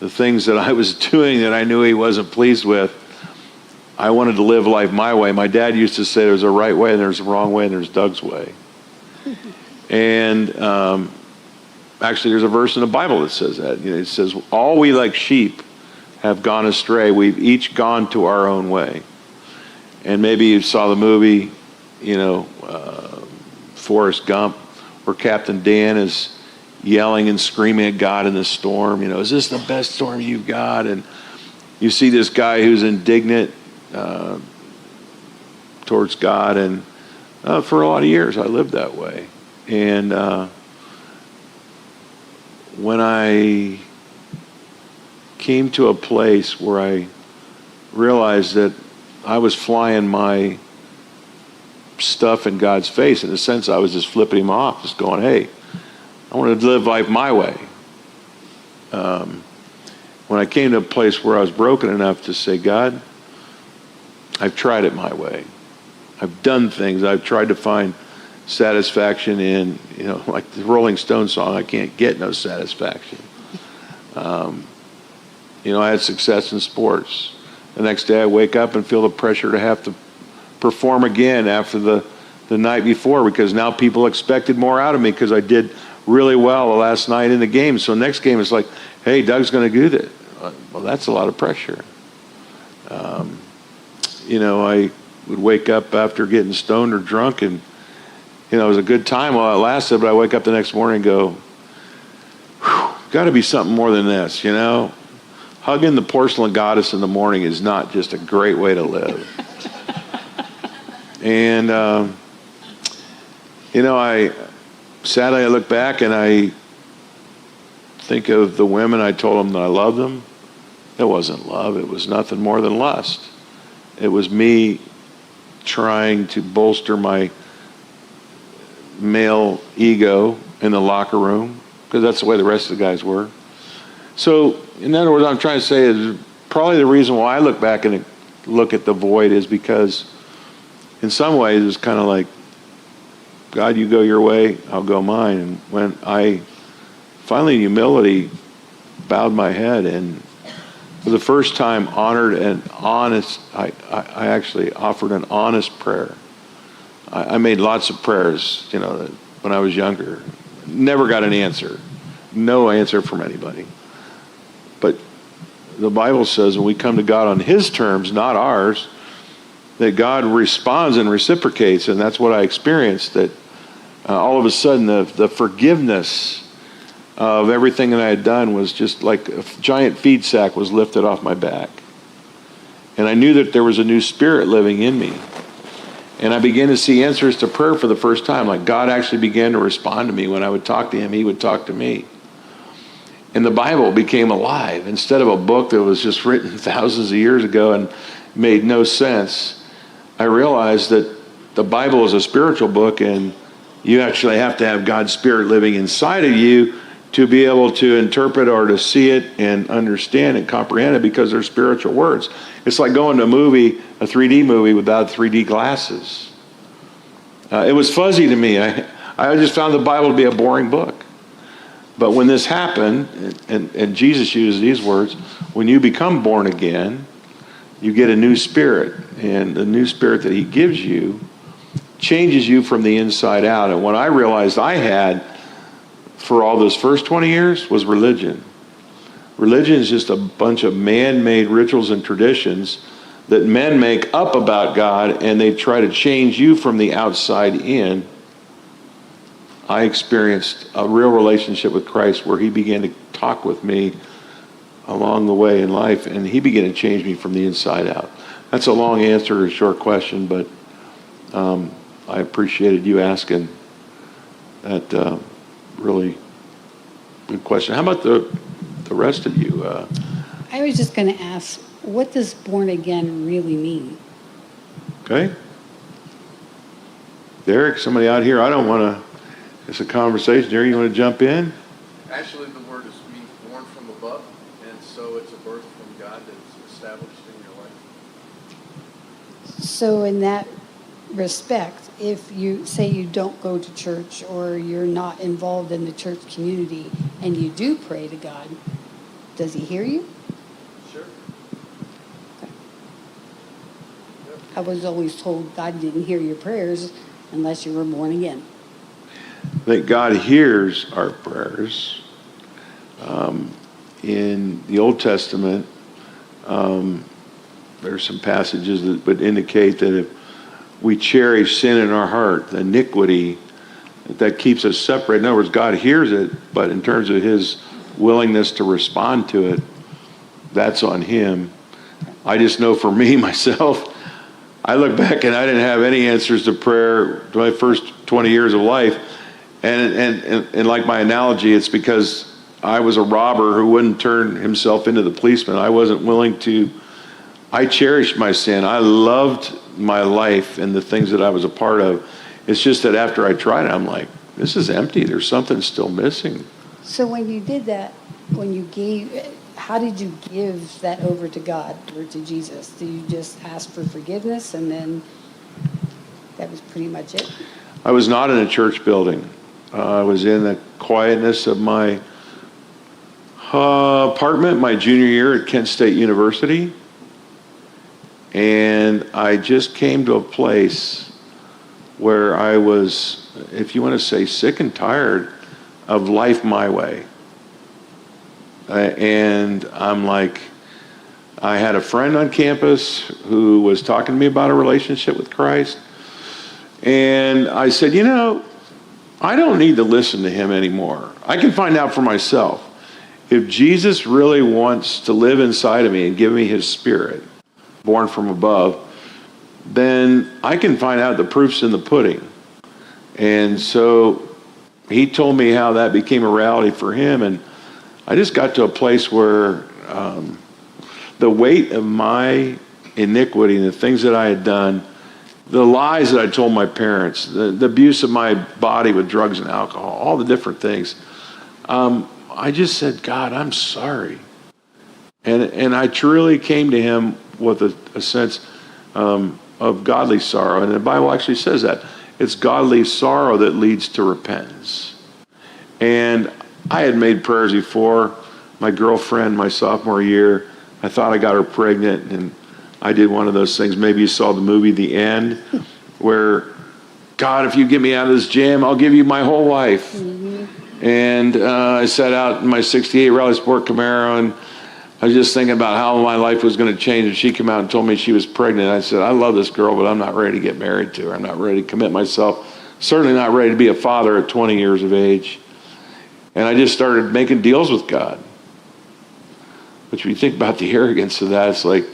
the things that I was doing that I knew he wasn't pleased with. I wanted to live life my way. My dad used to say there's a right way and there's a wrong way and there's Doug's way. And actually there's a verse in the Bible that says that. You know, it says, all we like sheep have gone astray. We've each gone to our own way. And maybe you saw the movie, Forrest Gump, where Captain Dan is yelling and screaming at God in the storm. Is this the best storm you've got? And you see this guy who's indignant towards God. And for a lot of years, I lived that way. And when I came to a place where I realized that I was flying my stuff in God's face, in a sense, I was just flipping him off, just going, hey, I want to live life my way. When I came to a place where I was broken enough to say, God, I've tried it my way. I've done things. I've tried to find satisfaction in, like the Rolling Stones song, I can't get no satisfaction. I had success in sports. The next day I wake up and feel the pressure to have to perform again after the night before, because now people expected more out of me because I did really well the last night in the game. So next game it's like, hey, Doug's going to do that. Well, that's a lot of pressure. I would wake up after getting stoned or drunk, and it was a good time while it lasted, but I wake up the next morning and go, got to be something more than this, Hugging the porcelain goddess in the morning is not just a great way to live. And, sadly I look back and I think of the women I told them that I loved them. It wasn't love. It was nothing more than lust. It was me trying to bolster my male ego in the locker room, because that's the way the rest of the guys were. So, in other words, what I'm trying to say is probably the reason why I look back and look at the void is because in some ways it's kind of like, God, you go your way, I'll go mine. And when I finally in humility bowed my head and for the first time honored and honest, I actually offered an honest prayer. I made lots of prayers, when I was younger. Never got an answer. No answer from anybody. But the Bible says when we come to God on his terms, not ours, that God responds and reciprocates. And that's what I experienced, that all of a sudden the forgiveness of everything that I had done was just like a giant feed sack was lifted off my back. And I knew that there was a new spirit living in me. And I began to see answers to prayer for the first time. Like God actually began to respond to me. When I would talk to him, he would talk to me. And the Bible became alive. Instead of a book that was just written thousands of years ago and made no sense, I realized that the Bible is a spiritual book, and you actually have to have God's Spirit living inside of you to be able to interpret or to see it and understand and comprehend it, because they're spiritual words. It's like going to a movie, a 3D movie, without 3D glasses. It was fuzzy to me. I just found the Bible to be a boring book. But when this happened, and Jesus used these words, when you become born again, you get a new spirit. And the new spirit that he gives you changes you from the inside out. And what I realized I had for all those first 20 years was religion. Religion is just a bunch of man-made rituals and traditions that men make up about God, and they try to change you from the outside in. I experienced a real relationship with Christ where he began to talk with me along the way in life, and he began to change me from the inside out. That's a long answer to a short question, but I appreciated you asking that really good question. How about the rest of you? I was just going to ask, what does born again really mean? Okay. Derek, somebody out here, I don't want to, it's a conversation. Derek, you want to jump in? Actually, the word means born from above, and so it's a birth from God that's established in your life. So in that respect, if you say you don't go to church or you're not involved in the church community and you do pray to God, does he hear you? Sure. Okay. I was always told God didn't hear your prayers unless you were born again. That God hears our prayers. In the Old Testament, there's some passages that would indicate that if we cherish sin in our heart, the iniquity, that keeps us separate. In other words, God hears it, but in terms of his willingness to respond to it, that's on him. I just know for me, myself, I look back and I didn't have any answers to prayer my first 20 years of life. And like my analogy, it's because I was a robber who wouldn't turn himself into the policeman. I wasn't willing to. I cherished my sin. I loved my life and the things that I was a part of. It's just that after I tried it, I'm like, this is empty. There's something still missing. So when you did that, when you gave, how did you give that over to God or to Jesus? Did you just ask for forgiveness and then that was pretty much it? I was not in a church building. I was in the quietness of my apartment my junior year at Kent State University. And I just came to a place where I was, if you want to say, sick and tired of life my way. And I'm like, I had a friend on campus who was talking to me about a relationship with Christ. And I said, you know, I don't need to listen to him anymore. I can find out for myself. If Jesus really wants to live inside of me and give me his spirit, born from above, then I can find out the proof's in the pudding. And so he told me how that became a reality for him. And I just got to a place where the weight of my iniquity and the things that I had done, the lies that I told my parents, the abuse of my body with drugs and alcohol, all the different things, I just said, God, I'm sorry. And I truly came to him with a sense of godly sorrow. And the Bible actually says that. It's godly sorrow that leads to repentance. And I had made prayers before. My girlfriend, my sophomore year, I thought I got her pregnant, and I did one of those things. Maybe you saw the movie The End, where, God, if you get me out of this jam, I'll give you my whole life. Mm-hmm. And I sat out in my 68 Rally Sport Camaro, and I was just thinking about how my life was going to change. And she came out and told me she was pregnant. I said, I love this girl, but I'm not ready to get married to her. I'm not ready to commit myself. Certainly not ready to be a father at 20 years of age. And I just started making deals with God. Which when you think about the arrogance of that, it's like,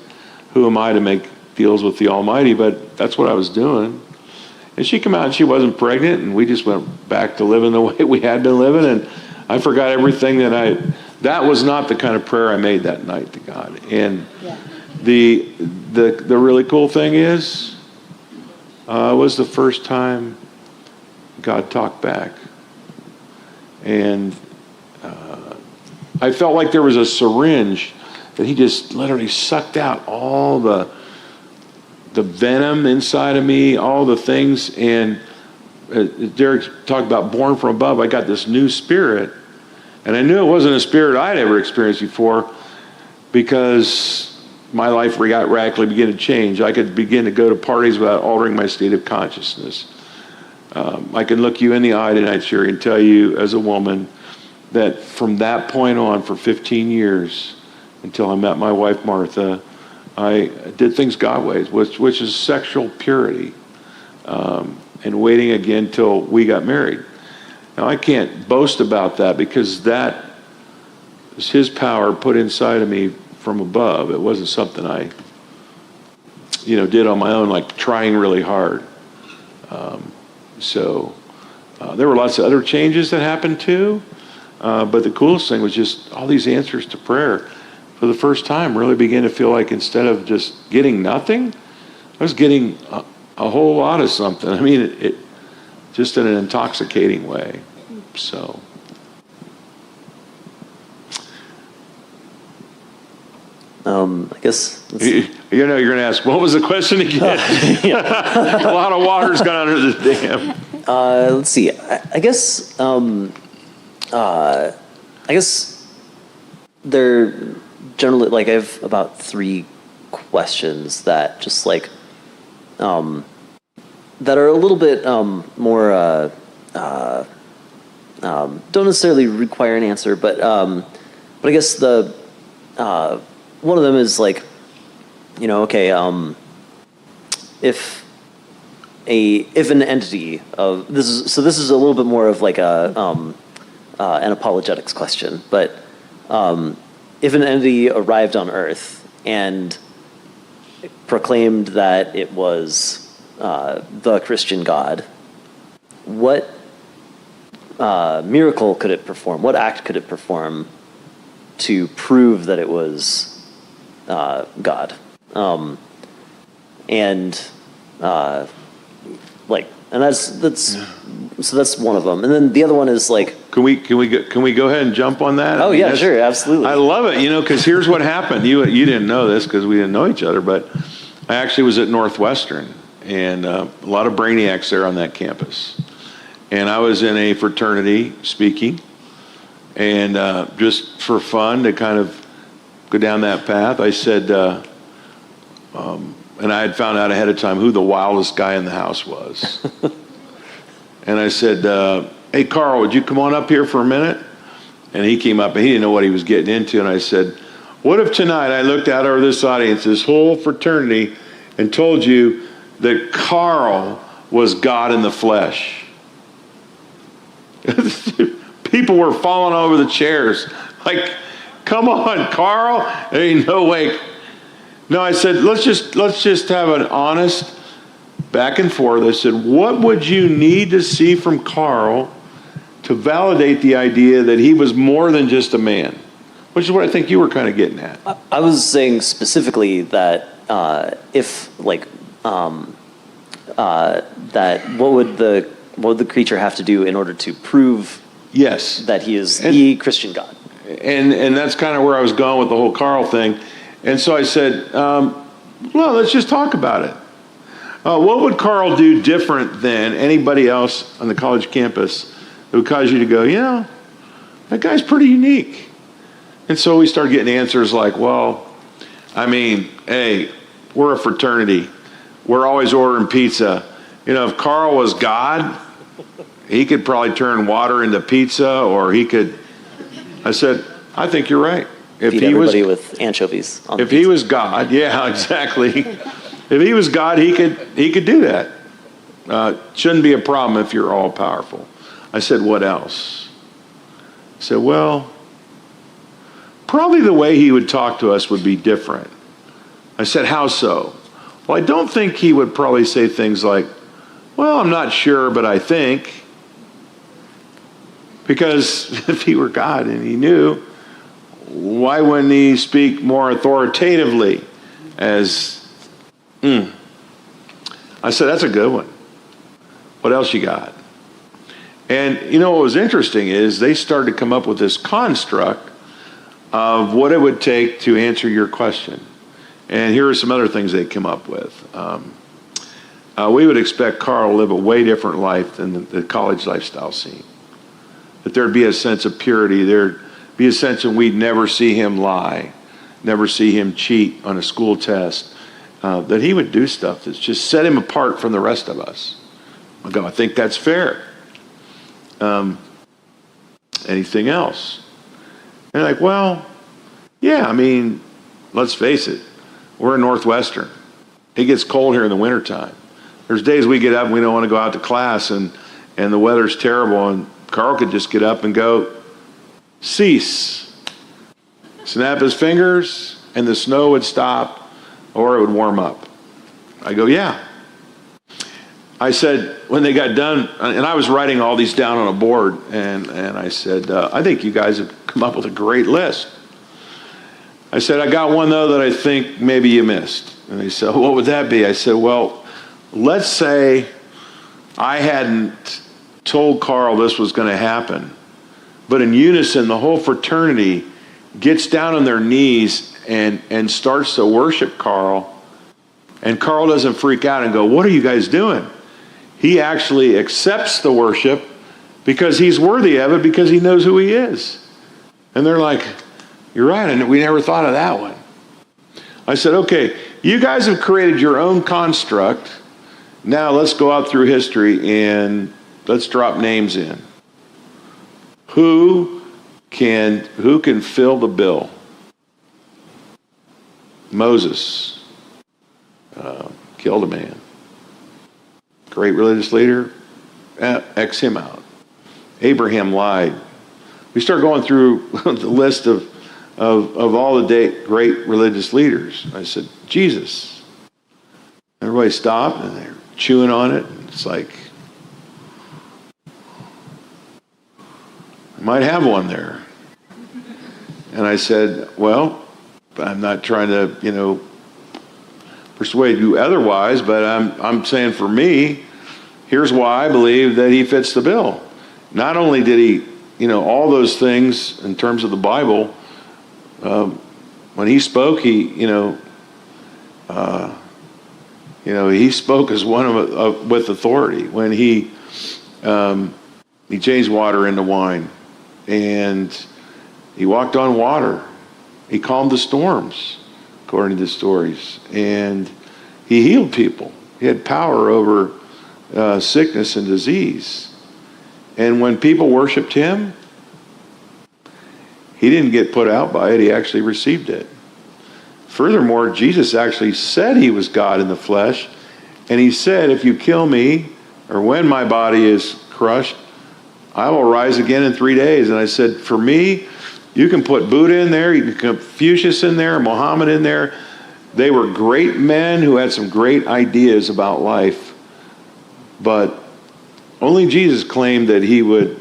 who am I to make deals with the Almighty? But that's what I was doing. And she came out and she wasn't pregnant, and we just went back to living the way we had been living, and I forgot everything that was not the kind of prayer I made that night to God. And the really cool thing is, it was the first time God talked back. And I felt like there was a syringe that he just literally sucked out all the venom inside of me, all the things. And Derek talked about born from above. I got this new spirit. And I knew it wasn't a spirit I'd ever experienced before, because my life got radically began to change. I could begin to go to parties without altering my state of consciousness. I can look you in the eye tonight, Sherry, and tell you as a woman that from that point on for 15 years, until I met my wife, Martha, I did things God ways, which is sexual purity, and waiting again till we got married. Now, I can't boast about that because that was His power put inside of me from above. It wasn't something I, did on my own, like trying really hard. There were lots of other changes that happened too, but the coolest thing was just all these answers to prayer. For the first time, really began to feel like instead of just getting nothing, I was getting a whole lot of something. I mean, it just in an intoxicating way. So. I guess. You're going to ask, what was the question again? A lot of water's gone under this dam. Let's see. I guess they're generally, like, I have about 3 questions that just like that are a little bit more don't necessarily require an answer, but I guess the one of them is like, if an entity of this is a little bit more of like an apologetics question, but if an entity arrived on Earth and proclaimed that it was the Christian God, what miracle could it perform? What act could it perform to prove that it was God? That's one of them. And then the other one is like, can we go ahead and jump on that? Oh, yeah, sure, absolutely. I love it, because here's what happened. You didn't know this because we didn't know each other, but I actually was at Northwestern, and a lot of brainiacs there on that campus. And I was in a fraternity speaking, and just for fun to kind of go down that path, I said, and I had found out ahead of time who the wildest guy in the house was. And I said, hey, Carl, would you come on up here for a minute? And he came up, and he didn't know what he was getting into. And I said, what if tonight I looked out over this audience, this whole fraternity, and told you that Carl was God in the flesh? People were falling over the chairs. Like, come on, Carl. There ain't no way. No, I said, let's just have an honest back and forth. I said, what would you need to see from Carl to validate the idea that he was more than just a man? Which is what I think you were kind of getting at. I was saying specifically that what would the creature have to do in order to prove that he is the Christian God? And that's kind of where I was going with the whole Carl thing. And so I said, well, let's just talk about it. What would Carl do different than anybody else on the college campus that would cause you to go, that guy's pretty unique? And so we started getting answers like, well, I mean, hey, we're a fraternity. We're always ordering pizza. If Carl was God, he could probably turn water into pizza, or he could. I said, I think you're right. If feed everybody with anchovies on if pizza. He was God, yeah, exactly. If he was God, he could do that. Shouldn't be a problem if you're all powerful. I said, what else? I said, well, probably the way he would talk to us would be different. I said, how so? Well, I don't think he would probably say things like, well, I'm not sure, but I think. Because if he were God and he knew, why wouldn't he speak more authoritatively as, I said, that's a good one. What else you got? And what was interesting is they started to come up with this construct of what it would take to answer your question. And here are some other things they came up with. We would expect Carl to live a way different life than the college lifestyle scene. That there'd be a sense of purity. There'd be a sense that we'd never see him lie, never see him cheat on a school test. That he would do stuff that's just set him apart from the rest of us. I think that's fair. anything else? And they're like, well, yeah, I mean, let's face it. We're in Northwestern. It gets cold here in the wintertime. There's days we get up and we don't want to go out to class and the weather's terrible, and Carl could just get up and go, cease. Snap his fingers and the snow would stop or it would warm up. I go, yeah. I said, when they got done, and I was writing all these down on a board, and I said, I think you guys have come up with a great list. I said, I got one, though, that I think maybe you missed. And they said, what would that be? I said, well, let's say I hadn't told Carl this was going to happen, but in unison, the whole fraternity gets down on their knees and starts to worship Carl, and Carl doesn't freak out and go, what are you guys doing? He actually accepts the worship because he's worthy of it, because he knows who he is. And they're like, you're right, and we never thought of that one. I said, okay, you guys have created your own construct. Now let's go out through history and let's drop names in. Who can fill the bill? Moses killed a man. Great religious leader, X him out. Abraham lied. We start going through the list of all the great religious leaders. I said, Jesus. Everybody stopped and they're chewing on it. It's like, I might have one there. And I said, well, I'm not trying to, persuade you otherwise, but I'm saying for me, here's why I believe that he fits the bill. Not only did he, all those things in terms of the Bible, when he spoke, he spoke as one of with authority. When he changed water into wine, and he walked on water. He calmed the storms, according to the stories, and he healed people. He had power over sickness and disease. And when people worshiped him, he didn't get put out by it. He actually received it. Furthermore, Jesus actually said he was God in the flesh, and he said, if you kill me, or when my body is crushed, I will rise again in 3 days. And I said, for me, you can put Buddha in there, you can put Confucius in there, Muhammad in there. They were great men who had some great ideas about life, but only Jesus claimed that he would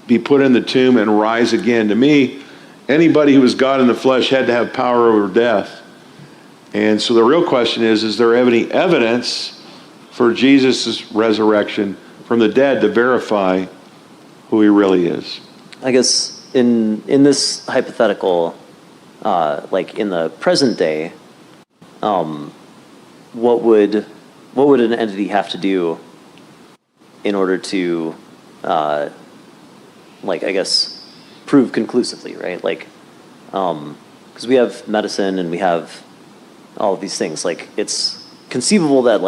be put in the tomb and rise again. To me, anybody who was God in the flesh had to have power over death. And so the real question is there any evidence for Jesus' resurrection from the dead to verify who he really is? I guess in this hypothetical, like in the present day, what would an entity have to do in order to, prove conclusively, right? Like, because we have medicine and we have all of these things. Like, it's conceivable that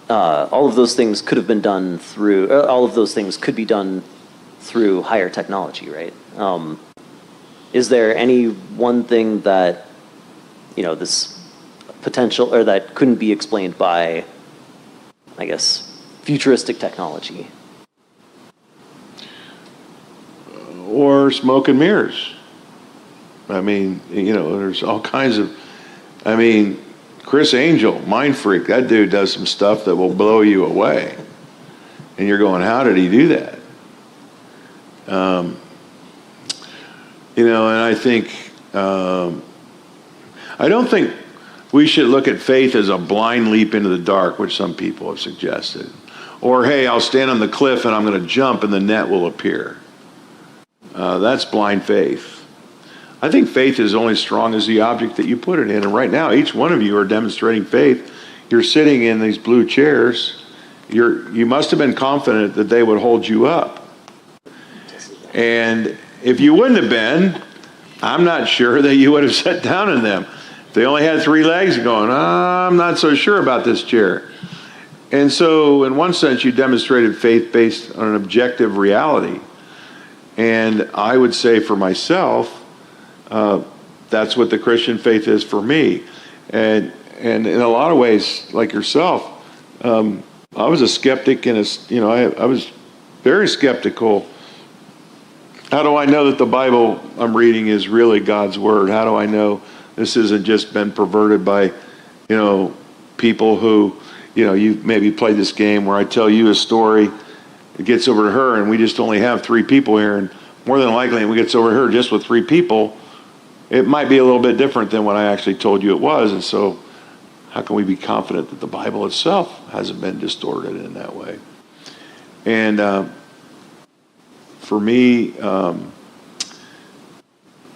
all of those things could have been done through. All of those things could be done through higher technology, right? Is there any one thing that, this potential, or that couldn't be explained by, I guess, futuristic technology? Or smoke and mirrors. I mean, there's all kinds of, Chris Angel, mind freak, that dude does some stuff that will blow you away. And you're going, how did he do that? And I think, I don't think we should look at faith as a blind leap into the dark, which some people have suggested. Or, hey, I'll stand on the cliff and I'm going to jump and the net will appear. That's blind faith. I think faith is only strong as the object that you put it in. And right now, each one of you are demonstrating faith. You're sitting in these blue chairs. You must have been confident that they would hold you up. And if you wouldn't have been, I'm not sure that you would have sat down in them. If they only had 3 legs, you're going, I'm not so sure about this chair. And so in one sense, you demonstrated faith based on an objective reality. And I would say for myself, that's what the Christian faith is for me. And in a lot of ways, like yourself, I was a skeptic, and I was very skeptical. How do I know that the Bible I'm reading is really God's word? How do I know this isn't just been perverted by, people who, you maybe played this game where I tell you a story, it gets over to her, and we just only have 3 people here, and more than likely, when it gets over to her just with 3 people, it might be a little bit different than what I actually told you it was. And so how can we be confident that the Bible itself hasn't been distorted in that way? And for me, a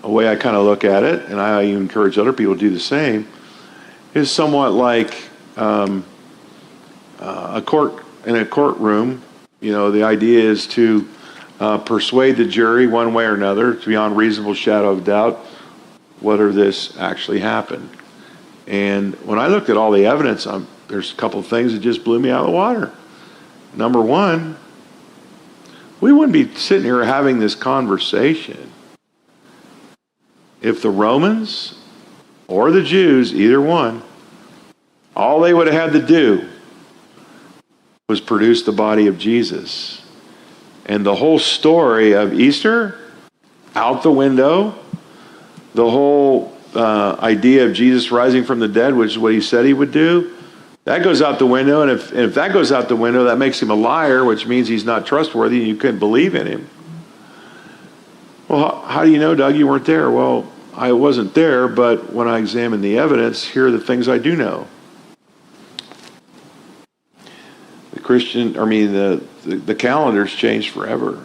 way I kind of look at it, and I encourage other people to do the same, is somewhat like a court in a courtroom. The idea is to persuade the jury one way or another, to beyond reasonable shadow of doubt, whether this actually happened. And when I looked at all the evidence, there's a couple of things that just blew me out of the water. Number one, we wouldn't be sitting here having this conversation if the Romans or the Jews, either one, all they would have had to do was produce the body of Jesus. And the whole story of Easter, out the window. The whole idea of Jesus rising from the dead, which is what he said he would do, that goes out the window. And if that goes out the window, that makes him a liar, which means he's not trustworthy and you couldn't believe in him. Well, how do you know, Doug, you weren't there? Well, I wasn't there, but when I examine the evidence, here are the things I do know. The calendar's changed forever.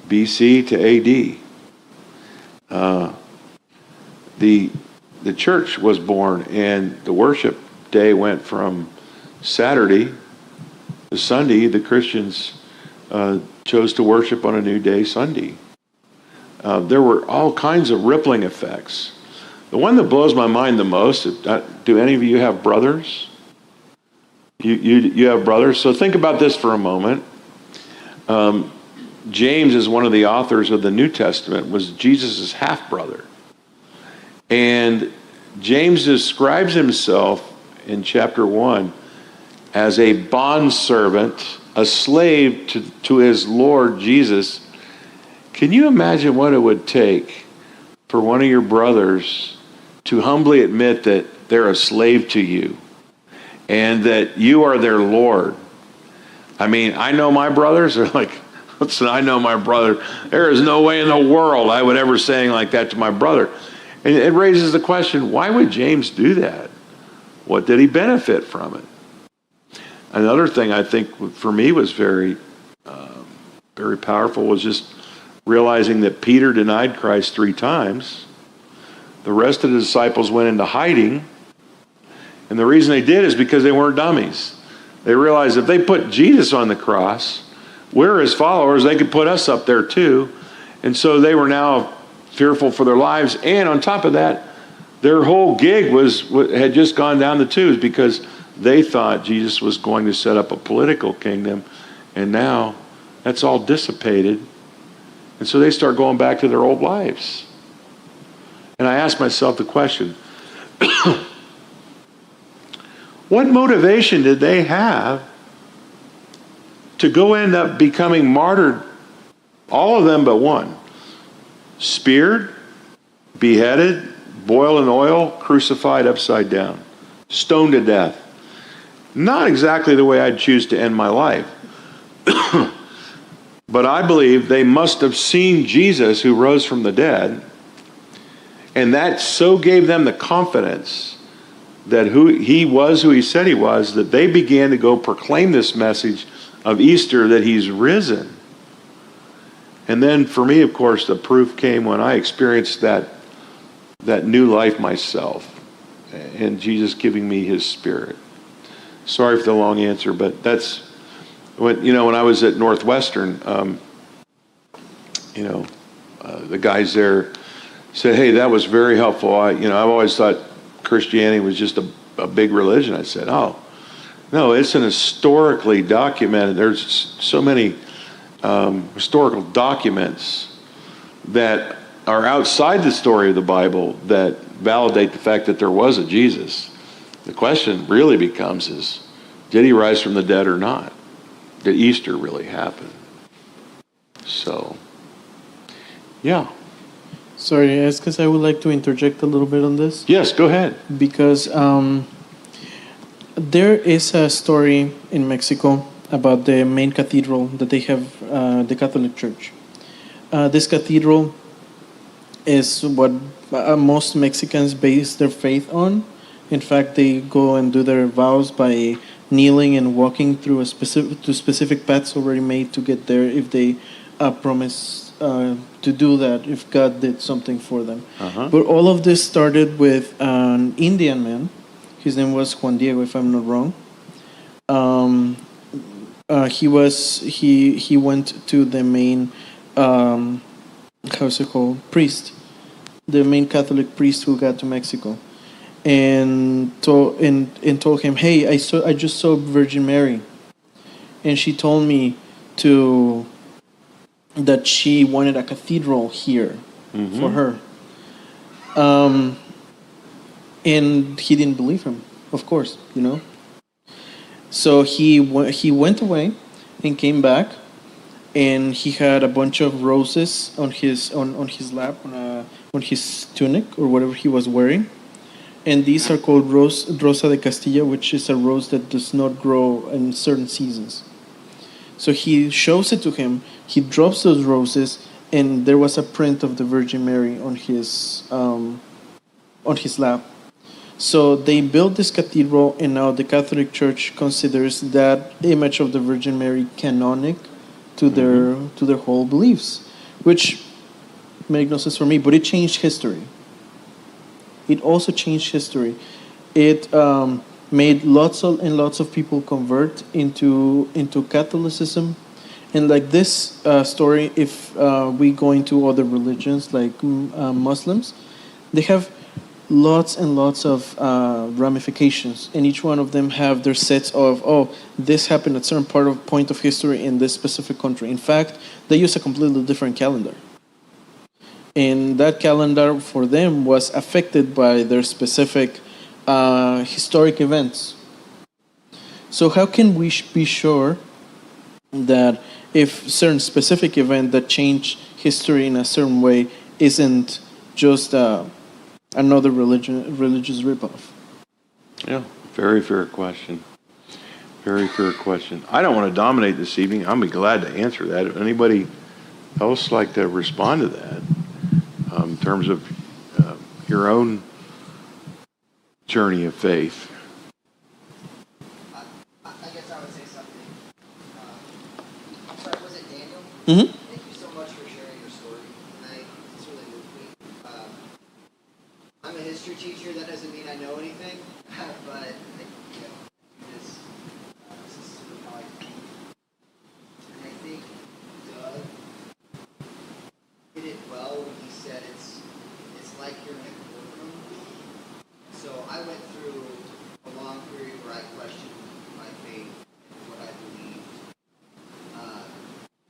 BC to AD. The church was born, and the worship day went from Saturday to Sunday. The Christians chose to worship on a new day, Sunday. There were all kinds of rippling effects. The one that blows my mind the most, do any of you have brothers? You have brothers? So think about this for a moment. James is one of the authors of the New Testament, was Jesus' half-brother. And James describes himself in chapter 1 as a bondservant, a slave to his Lord Jesus. Can you imagine what it would take for one of your brothers to humbly admit that they're a slave to you and that you are their Lord? I mean, I know my brothers are like, listen, I know my brother. There is no way in the world I would ever say anything like that to my brother. And it raises the question, why would James do that? What did he benefit from it? Another thing I think for me was very powerful was just realizing that Peter denied Christ 3 times. The rest of the disciples went into hiding. And the reason they did is because they weren't dummies. They realized if they put Jesus on the cross, we're his followers, they could put us up there too. And so they were now fearful for their lives. And on top of that, their whole gig had just gone down the tubes because they thought Jesus was going to set up a political kingdom. And now that's all dissipated. And so they start going back to their old lives. And I asked myself the question, what motivation did they have to go end up becoming martyred? All of them but one. Speared, beheaded, boiled in oil, crucified upside down, stoned to death. Not exactly the way I'd choose to end my life. But I believe they must have seen Jesus who rose from the dead, and that so gave them the confidence that who he said he was, that they began to go proclaim this message of Easter, that he's risen. And then for me, of course, the proof came when I experienced that new life myself, and Jesus giving me his Spirit. Sorry for the long answer, but that's when I was at Northwestern, the guys there said, "Hey, that was very helpful. I've always thought Christianity was just a big religion." I said, "Oh, No, it's an historically documented. There's so many historical documents that are outside the story of the Bible that validate the fact that there was a Jesus. The question really becomes is, did he rise from the dead or not? Did Easter really happen? So, yeah. Sorry, because I would like to interject a little bit on this. Yes, go ahead. Because there is a story in Mexico about the main cathedral that they have, the Catholic Church. This cathedral is what most Mexicans base their faith on. In fact, they go and do their vows by kneeling and walking through specific paths already made to get there if they promise to do that, if God did something for them. But all of this started with an Indian man. His name was Juan Diego, if I'm not wrong. He went to the main how's it called, priest, the main Catholic priest who got to Mexico, and told him, hey, I just saw Virgin Mary, and she told me that she wanted a cathedral here for her. And he didn't believe him, of course, So he went away and came back, and he had a bunch of roses on his lap, on his tunic or whatever he was wearing, and these are called Rosa de Castilla, which is a rose that does not grow in certain seasons. So he shows it to him. He drops those roses, and there was a print of the Virgin Mary on his lap. So they built this cathedral, and now the Catholic Church considers that image of the Virgin Mary canonic to their whole beliefs, which make no sense for me. But it changed history. It also changed history. It made lots of people convert into Catholicism, and like this story, if we go into other religions like Muslims, they have lots and lots of ramifications, and each one of them have their sets of, this happened at a certain point of history in this specific country. In fact, they use a completely different calendar, and that calendar for them was affected by their specific historic events. So how can we be sure that if certain specific event that changed history in a certain way isn't just another religious ripoff? Yeah, very fair question. Very fair question. I don't want to dominate this evening. I'll be glad to answer that. If anybody else like to respond to that in terms of your own journey of faith. I guess I would say something. I'm sorry, was it Daniel? Mm-hmm. Thank you so much for sharing your story tonight. It's really moved me. I'm a history teacher. That doesn't mean I know anything, but this is sort of how I think. And I think Doug did it well when he said it's like you're in a courtroom. So I went through a long period where I questioned my faith and what I believed.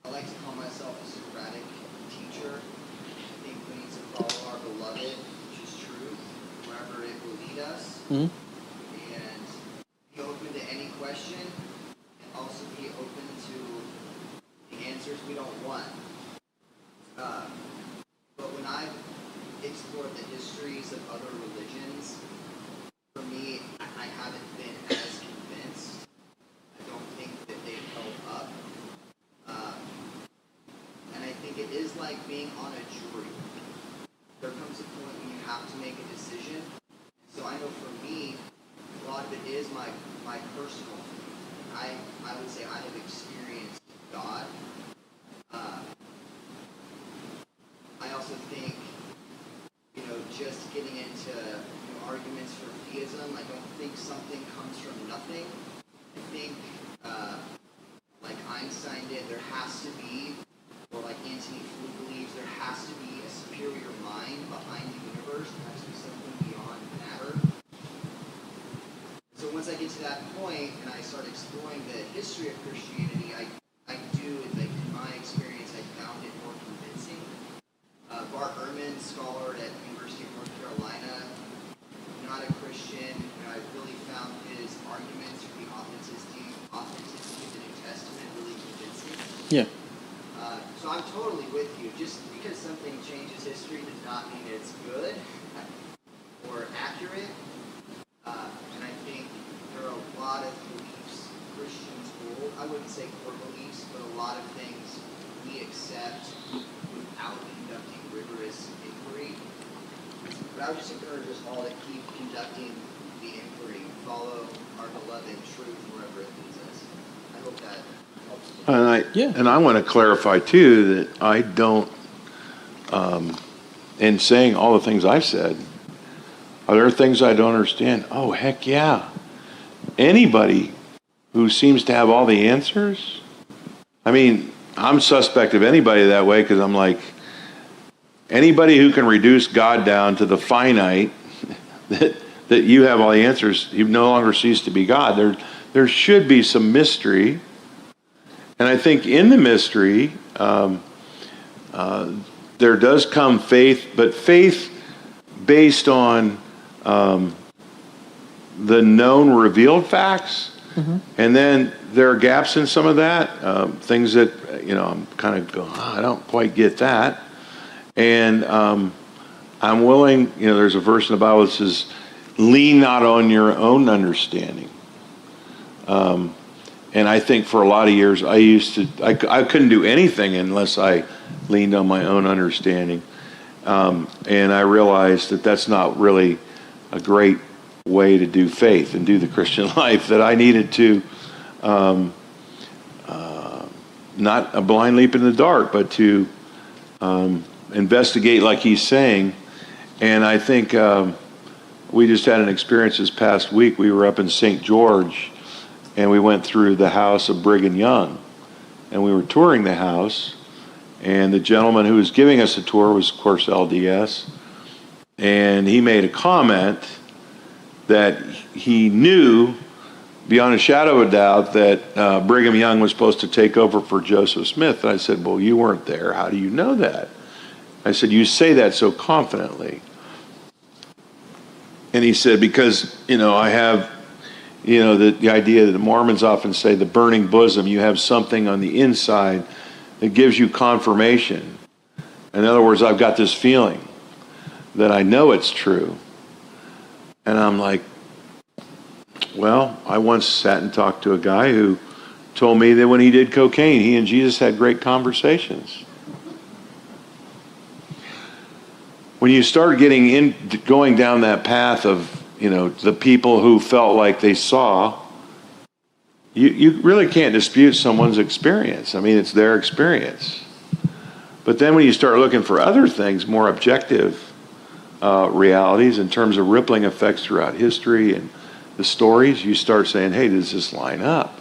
I like to call myself a Socratic teacher. I think we need to follow our beloved, which is truth, wherever it will lead us. Mm-hmm. And be open to any question, and also be open to the answers we don't want. But when I've explored the histories of other religions, for me, I haven't been as convinced. I don't think that they've held up. And I think it is like being on a jury. There comes a point when you have to make a decision. So I know for me, a lot of it is my personal. I would say I have experienced God. I also think, just getting into arguments for theism, I don't think something comes from nothing. I think, like Einstein did, there has to be, or like Antony Flew believes, there has to be a superior mind behind the universe. There has to be something beyond matter. So once I get to that point, and I start start exploring the history of Christianity, I do, like, in my experience, I found it more convincing. Bart Ehrman, scholar at University of North Carolina, not a Christian, I really found his arguments for the authenticity of the New Testament really convincing. Yeah. So I'm totally with you. Just because something changes history does not mean it's good or accurate. And I think there are a lot of beliefs Christians hold. I wouldn't say core beliefs, but a lot of things we accept without conducting rigorous inquiry. But I would just encourage us all to keep conducting the inquiry, follow our beloved truth wherever it leads us. I hope that helps. And I want to clarify too that I don't, in saying all the things I've said, are there things I don't understand? Oh, heck yeah. Anybody who seems to have all the answers, I mean, I'm suspect of anybody that way because I'm like, anybody who can reduce God down to the finite, that you have all the answers, you no longer cease to be God. There should be some mystery. And I think in the mystery, there does come faith, but faith based on the known revealed facts. Mm-hmm. And then there are gaps in some of that, things that, I'm kind of going, I don't quite get that. And I'm willing, there's a verse in the Bible that says, lean not on your own understanding. And I think for a lot of years, I couldn't do anything unless I leaned on my own understanding. And I realized that that's not really a great way to do faith and do the Christian life, that I needed to, not a blind leap in the dark, but to investigate like he's saying. And I think we just had an experience this past week. We were up in St. George, and we went through the house of Brigham Young. And we were touring the house, and the gentleman who was giving us the tour was, of course, LDS. And he made a comment that he knew, beyond a shadow of a doubt, that Brigham Young was supposed to take over for Joseph Smith. And I said, well, you weren't there. How do you know that? I said, you say that so confidently. And he said, because, I have, the idea that the Mormons often say, the burning bosom, you have something on the inside that gives you confirmation. In other words, I've got this feeling that I know it's true. And I'm like, well, I once sat and talked to a guy who told me that when he did cocaine, he and Jesus had great conversations. When you start going down that path of, the people who felt like they saw, you really can't dispute someone's experience. I mean, it's their experience. But then when you start looking for other things, more objective realities in terms of rippling effects throughout history and the stories, you start saying, hey, does this line up?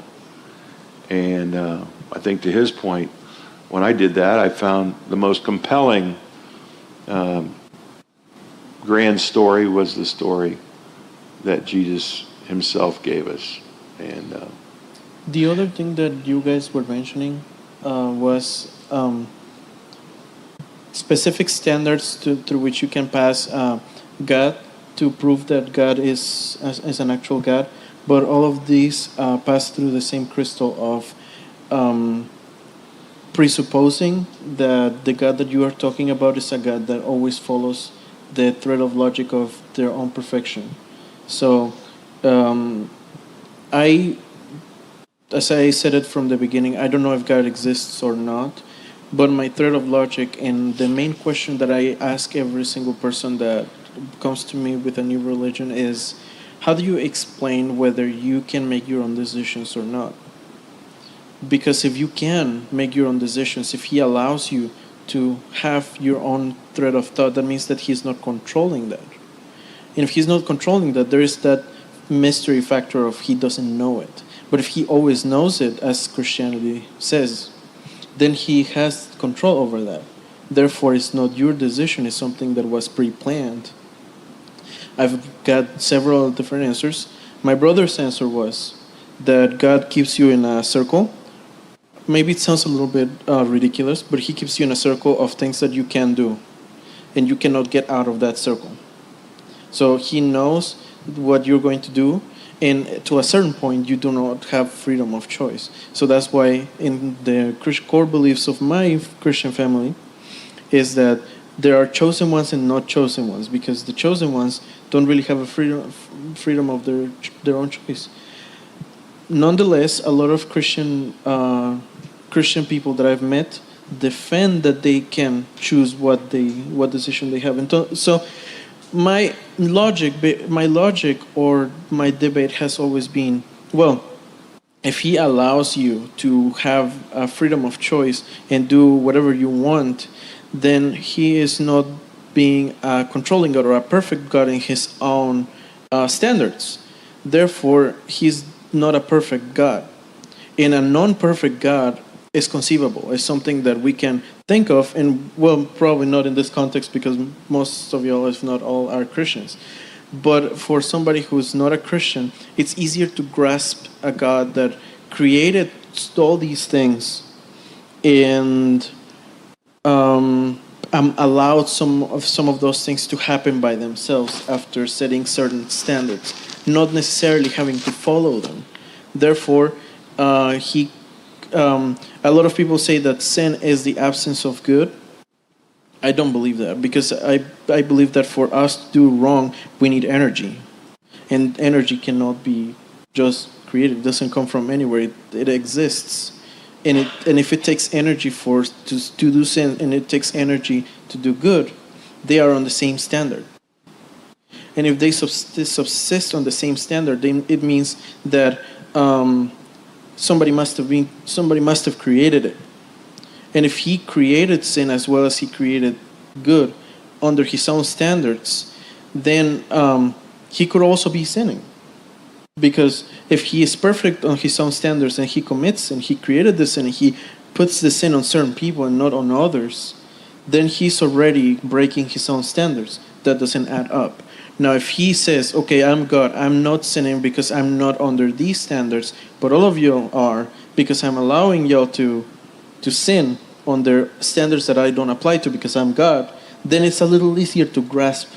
And I think to his point, when I did that, I found the most compelling grand story was the story that Jesus himself gave us. And the other thing that you guys were mentioning was specific standards through which you can pass God to prove that God is an actual God, but all of these pass through the same crystal of presupposing that the God that you are talking about is a God that always follows the thread of logic of their own perfection. So, as I said it from the beginning, I don't know if God exists or not, but my thread of logic and the main question that I ask every single person that comes to me with a new religion is, how do you explain whether you can make your own decisions or not? Because if you can make your own decisions, if he allows you to have your own thread of thought, that means that he's not controlling that. And if he's not controlling that, there is that mystery factor of he doesn't know it. But if he always knows it, as Christianity says, then he has control over that. Therefore, it's not your decision, it's something that was pre-planned. I've got several different answers. My brother's answer was that God keeps you in a circle. Maybe it sounds a little bit ridiculous, but he keeps you in a circle of things that you can do, and you cannot get out of that circle. So he knows what you're going to do, and to a certain point, you do not have freedom of choice. So that's why in the core beliefs of my Christian family is that there are chosen ones and not chosen ones, because the chosen ones don't really have a freedom of their own choice. Nonetheless, a lot of Christian people that I've met defend that they can choose what decision they have. And so my logic or my debate has always been, well, if he allows you to have a freedom of choice and do whatever you want, then he is not being a controlling God or a perfect God in his own standards. Therefore, he's not a perfect God. And a non-perfect God is conceivable. It's something that we can think of, and well, probably not in this context because most of y'all, if not all, are Christians. But for somebody who's not a Christian, it's easier to grasp a God that created all these things and allowed some of those things to happen by themselves after setting certain standards, not necessarily having to follow them. Therefore, a lot of people say that sin is the absence of good. I don't believe that, because I believe that for us to do wrong, we need energy. And energy cannot be just created. It doesn't come from anywhere. It exists. And if it takes energy to do sin, and it takes energy to do good, they are on the same standard. And if they subsist on the same standard, then it means that somebody must have created it. And if he created sin as well as he created good under his own standards, then he could also be sinning. Because if he is perfect on his own standards and he commits sin, he created the sin and he puts the sin on certain people and not on others, then he's already breaking his own standards. That doesn't add up. Now, if he says, okay, I'm God, I'm not sinning because I'm not under these standards, but all of you are because I'm allowing y'all to sin on their standards that I don't apply to because I'm God, then it's a little easier to grasp.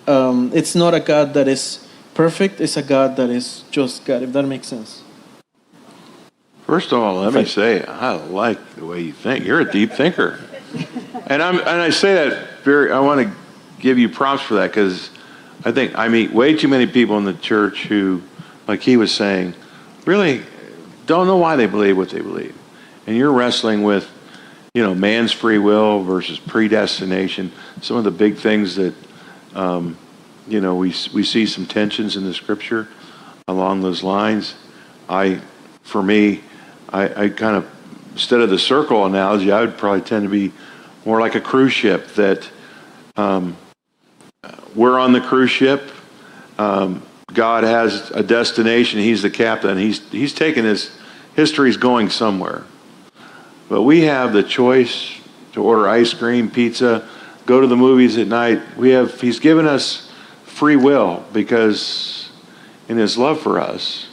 It's not a God that is perfect, it's a God that is just God, if that makes sense. First of all, let me say, I like the way you think. You're a deep thinker. And I say that I want to give you props for that, because I think I meet way too many people in the church who, like he was saying, really don't know why they believe what they believe. And you're wrestling with, man's free will versus predestination, some of the big things that, we see some tensions in the scripture along those lines. I kind of, instead of the circle analogy, I would probably tend to be more like a cruise ship, that we're on the cruise ship. God has a destination. He's the captain. He's taking his history's going somewhere. But we have the choice to order ice cream, pizza, go to the movies at night. He's given us free will, because in his love for us,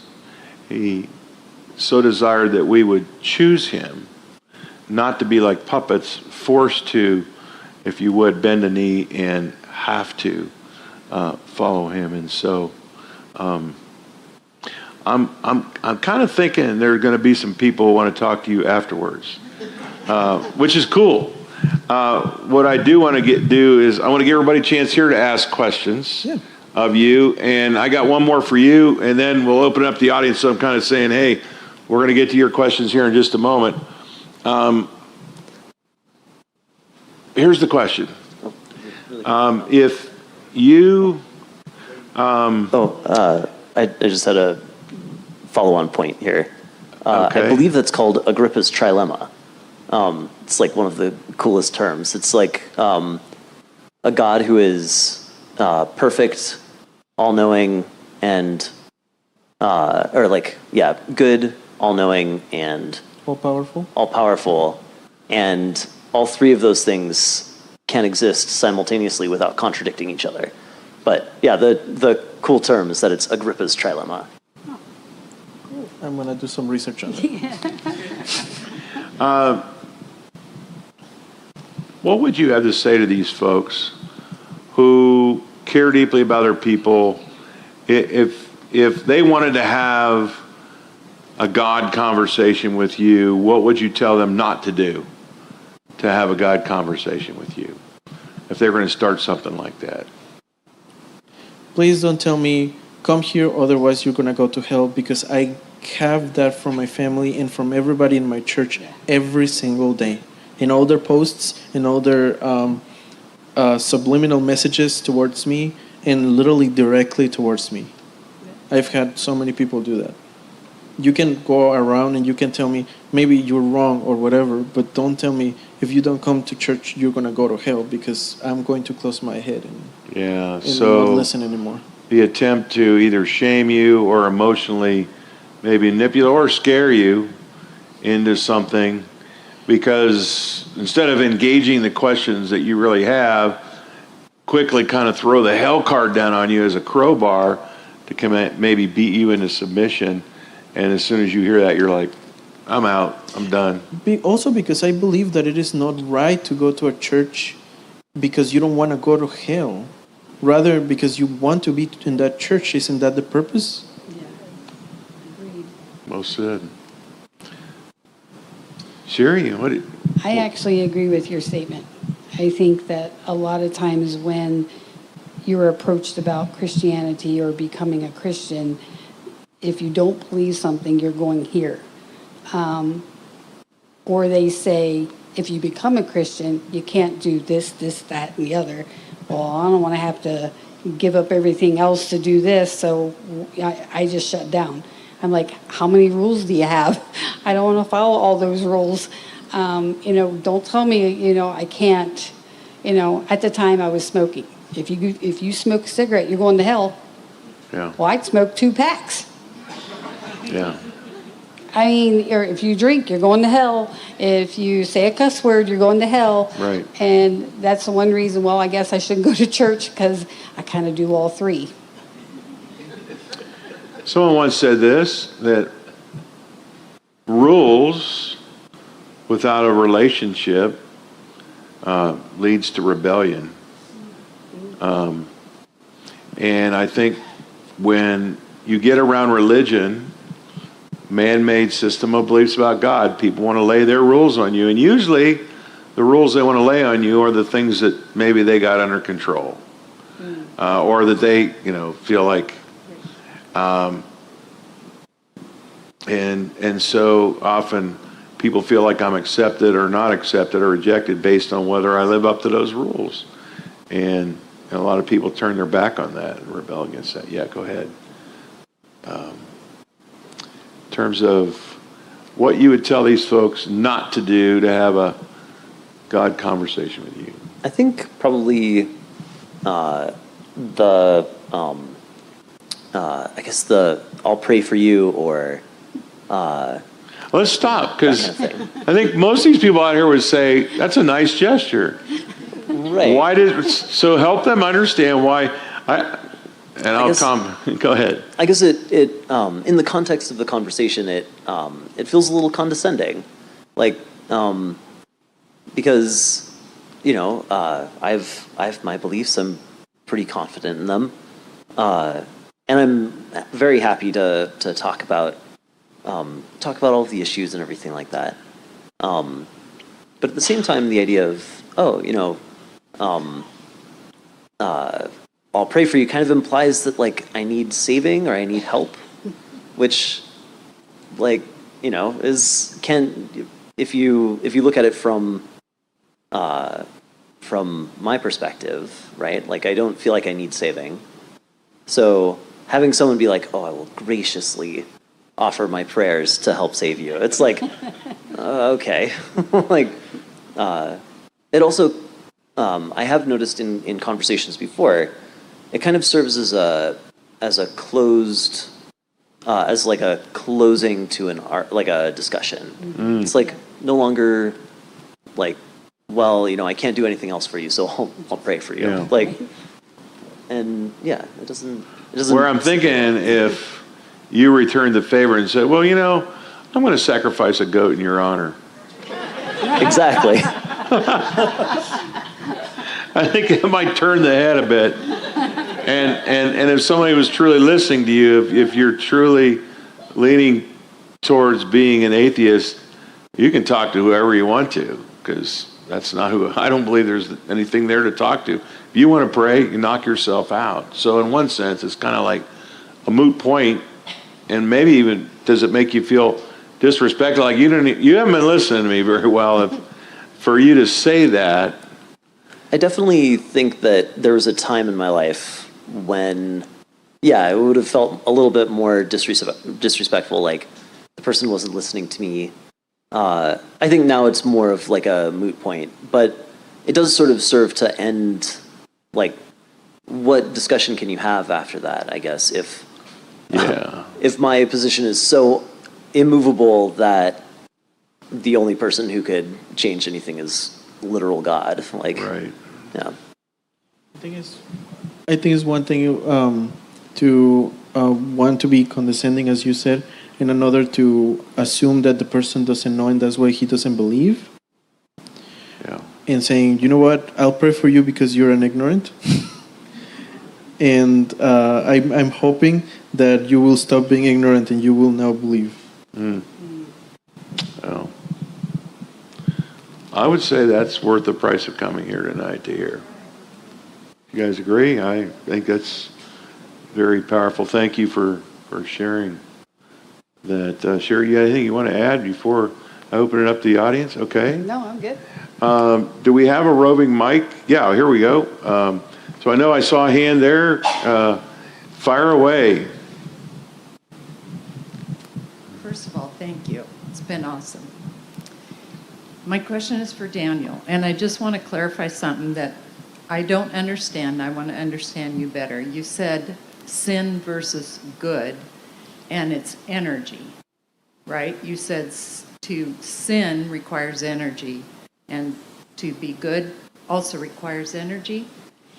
he so desired that we would choose him, not to be like puppets, forced to, if you would, bend a knee and have to follow him. And so I'm kind of thinking there are going to be some people who want to talk to you afterwards, which is cool. What I do want to do is I want to give everybody a chance here to ask questions of you. And I got one more for you, and then we'll open up the audience. So I'm kind of saying, hey, we're going to get to your questions here in just a moment. Here's the question. If you... I just had a follow-on point here. Okay. I believe that's called Agrippa's Trilemma. It's like one of the coolest terms. It's like a God who is perfect, all-knowing, and good, all-knowing, and all-powerful, and all three of those things can exist simultaneously without contradicting each other. But yeah, the cool term is that it's Agrippa's Trilemma. I'm gonna do some research on that. What would you have to say to these folks who care deeply about their people? If they wanted to have a God conversation with you, what would you tell them not to do to have a God conversation with you? If they're going to start something like that. Please don't tell me, come here, otherwise you're going to go to hell, because I have that from my family and from everybody in my church every single day. In all their posts, in all their subliminal messages towards me, and literally directly towards me. I've had so many people do that. You can go around and you can tell me, maybe you're wrong or whatever, but don't tell me, if you don't come to church, you're going to go to hell, because I'm going to close my head and not listen anymore. The attempt to either shame you or emotionally maybe manipulate or scare you into something, because instead of engaging the questions that you really have, quickly kind of throw the hell card down on you as a crowbar to come at, maybe beat you into submission. And as soon as you hear that, you're like, I'm out, I'm done. Also because I believe that it is not right to go to a church because you don't want to go to hell. Rather, because you want to be in that church. Isn't that the purpose? Yeah, agreed. Well said. Sherry, I actually agree with your statement. I think that a lot of times when you're approached about Christianity or becoming a Christian, if you don't believe something, you're going here. Or they say, if you become a Christian, you can't do this, that, and the other. Well, I don't want to have to give up everything else to do this, so I just shut down. I'm like, how many rules do you have? I don't want to follow all those rules. Don't tell me, I can't. At the time I was smoking. If you smoke a cigarette, you're going to hell. Yeah. Well, I'd smoke 2 packs. Yeah. I mean, or if you drink, you're going to hell. If you say a cuss word, you're going to hell. Right. And that's the one reason, well, I guess I shouldn't go to church, because I kind of do all 3. Someone once said this, that rules without a relationship leads to rebellion. And I think when you get around religion, man-made system of beliefs about God, people want to lay their rules on you. And usually the rules they want to lay on you are the things that maybe they got under control. Or that they, feel like... And so often people feel like I'm accepted or not accepted or rejected based on whether I live up to those rules. And a lot of people turn their back on that and rebel against that. Yeah, go ahead. In terms of what you would tell these folks not to do to have a God conversation with you. I think probably I'll pray for you, or let's stop, because I think most of these people out here would say that's a nice gesture. right. So help them understand why. Go ahead. I guess it in the context of the conversation, it feels a little condescending, like because I have my beliefs. I'm pretty confident in them, and I'm very happy to talk about all of the issues and everything like that. But at the same time, the idea of I'll pray for you kind of implies that I need saving or I need help, which if you look at it from my perspective, right? I don't feel like I need saving. So having someone be like, "Oh, I will graciously offer my prayers to help save you," it's like, okay. It also, I have noticed in conversations before, it kind of serves as a closed, as a closing to a discussion. It's no longer well, I can't do anything else for you, so I'll pray for you. Yeah. And yeah, it doesn't. Where I'm thinking, if you returned the favor and said, well, I'm going to sacrifice a goat in your honor. Exactly. I think it might turn the head a bit. And if somebody was truly listening to you, if you're truly leaning towards being an atheist, you can talk to whoever you want to, because that's not who, I don't believe there's anything there to talk to. If you want to pray, you knock yourself out. So in one sense, it's kind of like a moot point, and maybe even does it make you feel disrespected, like you haven't been listening to me very well for you to say that. I definitely think that there was a time in my life when, it would have felt a little bit more disrespectful, like the person wasn't listening to me. I think now it's more of like a moot point, but it does sort of serve to end, like, what discussion can you have after that, I guess, if my position is so immovable that the only person who could change anything is literal God. Like, right. Yeah. I think it's one thing to want to be condescending, as you said, and another to assume that the person doesn't know and that's why he doesn't believe. Yeah. And saying, you know what, I'll pray for you because you're an ignorant. And I'm hoping that you will stop being ignorant and you will now believe. Well, I would say that's worth the price of coming here tonight to hear. You guys agree? I think that's very powerful. Thank you for sharing that. Sherry, you got anything you want to add before I open it up to the audience? Okay. No, I'm good. Do we have a roving mic? Yeah, here we go. So I know I saw a hand there. Fire away. First of all, thank you. It's been awesome. My question is for Daniel, and I just want to clarify something that I don't understand. I want to understand you better. You said sin versus good, and it's energy, right? You said to sin requires energy, and to be good also requires energy,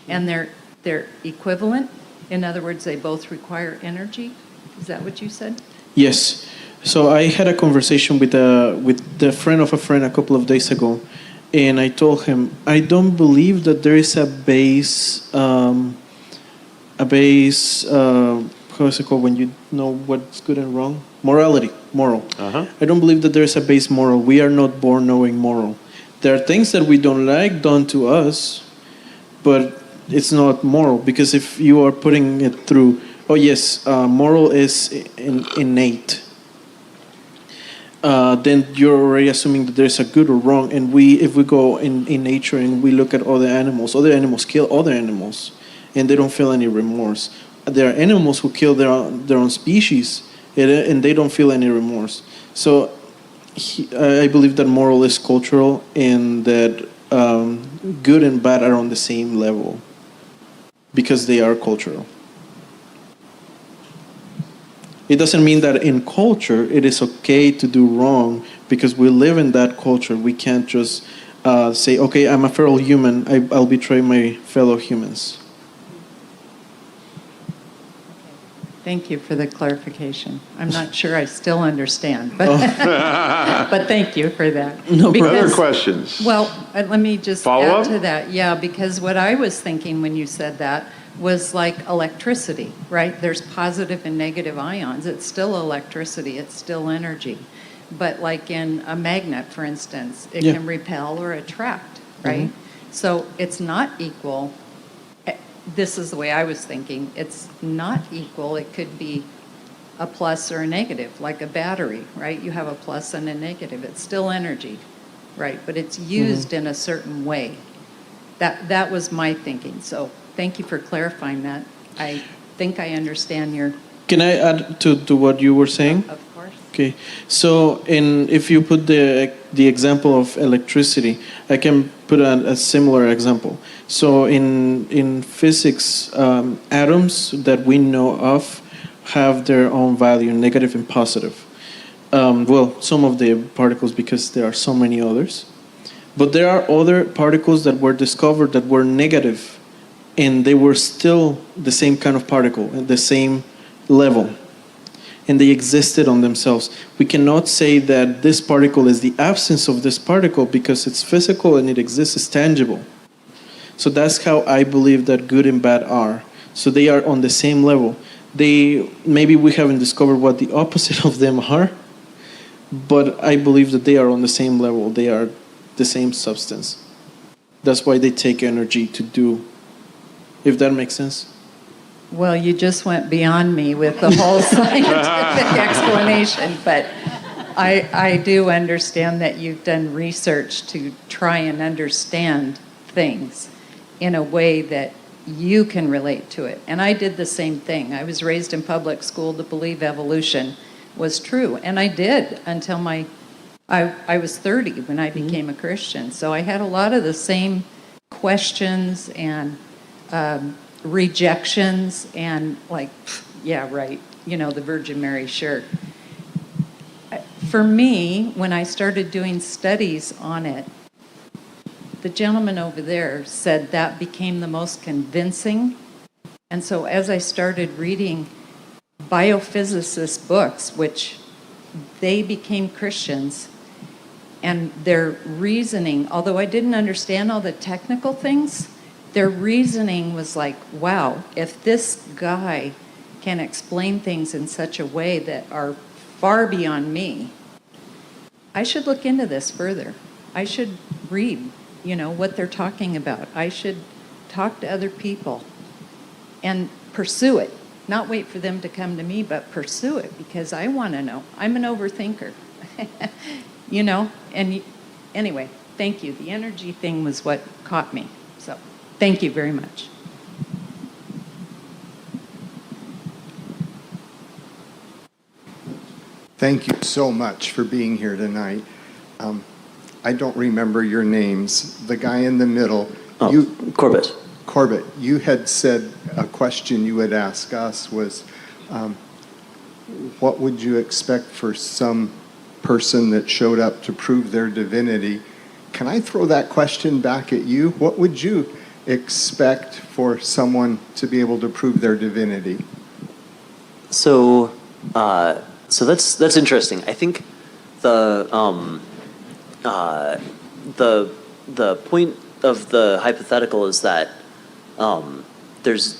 and they're equivalent. In other words, they both require energy. Is that what you said? Yes. So I had a conversation with the friend of a friend a couple of days ago, and I told him I don't believe that there is a base. How is it called when you know what's good and wrong? Moral. I don't believe that there is a base moral. We are not born knowing moral. There are things that we don't like done to us, but it's not moral, because if you are putting it through, moral is innate. Then you're already assuming that there's a good or wrong. And if we go in nature and we look at other animals kill other animals, and they don't feel any remorse. There are animals who kill their own species, and they don't feel any remorse. So I believe that moral is cultural, and that good and bad are on the same level, because they are cultural. It doesn't mean that in culture it is okay to do wrong, because we live in that culture. We can't just say, okay, I'm a feral human, I'll betray my fellow humans. Thank you for the clarification. I'm not sure I still understand, but but thank you for that. No problem. Other questions? Well, let me just Follow add up? to that. Yeah, because what I was thinking when you said that was like electricity, right? There's positive and negative ions. It's still electricity. It's still energy. But like in a magnet, for instance, it can repel or attract, right? Mm-hmm. So it's not equal. This is the way I was thinking. It's not equal. It could be a plus or a negative, like a battery, right? You have a plus and a negative. It's still energy, right? But it's used in a certain way. That was my thinking. So thank you for clarifying that. I think I understand your... Can I add to what you were saying? Of course. Okay. So if you put the example of electricity, I can put a similar example. So in physics, atoms that we know of have their own value, negative and positive. Some of the particles, because there are so many others. But there are other particles that were discovered that were negative, and they were still the same kind of particle, at the same level. and they existed on themselves. We cannot say that this particle is the absence of this particle because it's physical and it exists, it's tangible. So that's how I believe that good and bad are. So they are on the same level. Maybe we haven't discovered what the opposite of them are, but I believe that they are on the same level. They are the same substance. That's why they take energy to do, if that makes sense. Well, you just went beyond me with the whole scientific explanation, but I do understand that you've done research to try and understand things in a way that you can relate to it. And I did the same thing. I was raised in public school to believe evolution was true, and I did until I was 30 when I became a Christian. So I had a lot of the same questions and rejections and like, yeah, right, the Virgin Mary, sure. For me, when I started doing studies on it, the gentleman over there said that became the most convincing. And so as I started reading biophysicist books, which they became Christians, and their reasoning, although I didn't understand all the technical things, their reasoning was like, wow, if this guy can explain things in such a way that are far beyond me, I should look into this further. I should read, what they're talking about. I should talk to other people and pursue it. Not wait for them to come to me, but pursue it because I want to know. I'm an overthinker, and anyway, thank you. The energy thing was what caught me. So thank you very much. Thank you so much for being here tonight. I don't remember your names. The guy in the middle. Corbett. Corbett, you had said a question you would ask us was, what would you expect for some person that showed up to prove their divinity? Can I throw that question back at you? What would you expect for someone to be able to prove their divinity? So that's interesting. I think the point of the hypothetical is that there's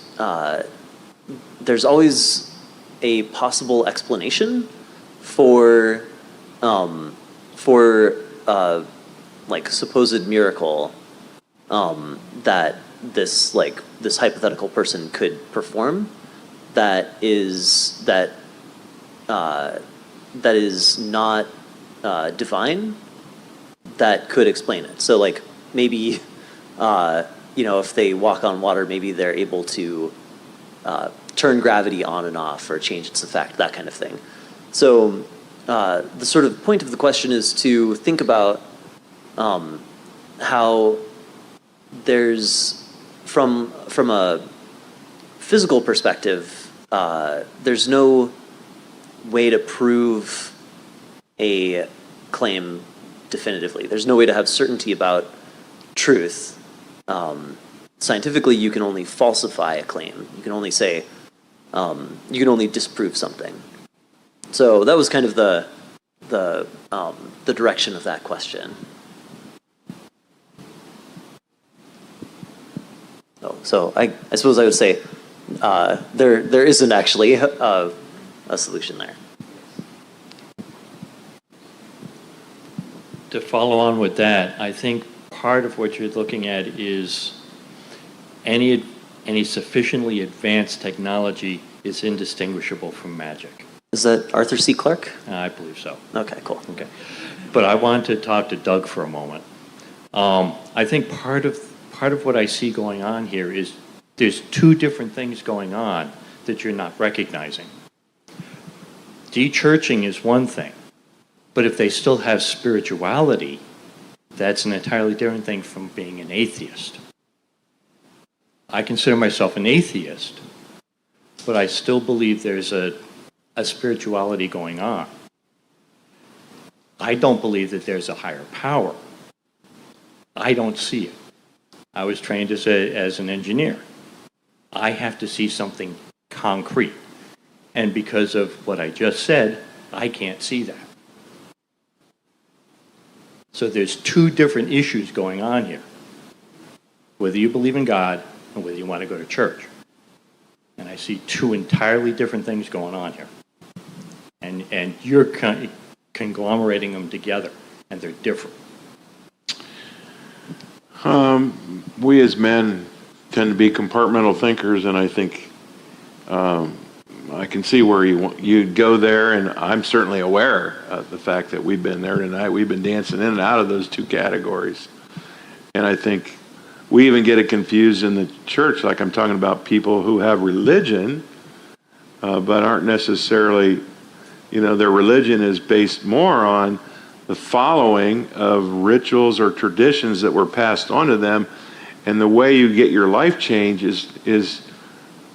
always a possible explanation for like supposed miracle that this hypothetical person could perform that is not divine, that could explain it. So like maybe if they walk on water, maybe they're able to turn gravity on and off or change its effect, that kind of thing. So the sort of point of the question is to think about how there's from a physical perspective, there's no way to prove a claim definitively. There's no way to have certainty about truth. Scientifically, you can only falsify a claim. You can only say, you can only disprove something. So that was kind of the direction of that question. So I suppose I would say there isn't actually a solution there. To follow on with that, I think part of what you're looking at is any sufficiently advanced technology is indistinguishable from magic. Is that Arthur C. Clarke? I believe so. Okay, cool. Okay, but I want to talk to Doug for a moment. I think part of what I see going on here is there's two different things going on that you're not recognizing. De-churching is one thing, but if they still have spirituality, that's an entirely different thing from being an atheist. I consider myself an atheist, but I still believe there's a spirituality going on. I don't believe that there's a higher power. I don't see it. I was trained as an engineer. I have to see something concrete. And because of what I just said, I can't see that. So there's two different issues going on here. Whether you believe in God and whether you want to go to church. And I see two entirely different things going on here. And you're conglomerating them together, and they're different. We as men tend to be compartmental thinkers, and I think I can see where you'd go there, and I'm certainly aware of the fact that we've been there tonight. We've been dancing in and out of those two categories. And I think we even get it confused in the church, like I'm talking about people who have religion, but aren't necessarily, their religion is based more on the following of rituals or traditions that were passed on to them. And the way you get your life change is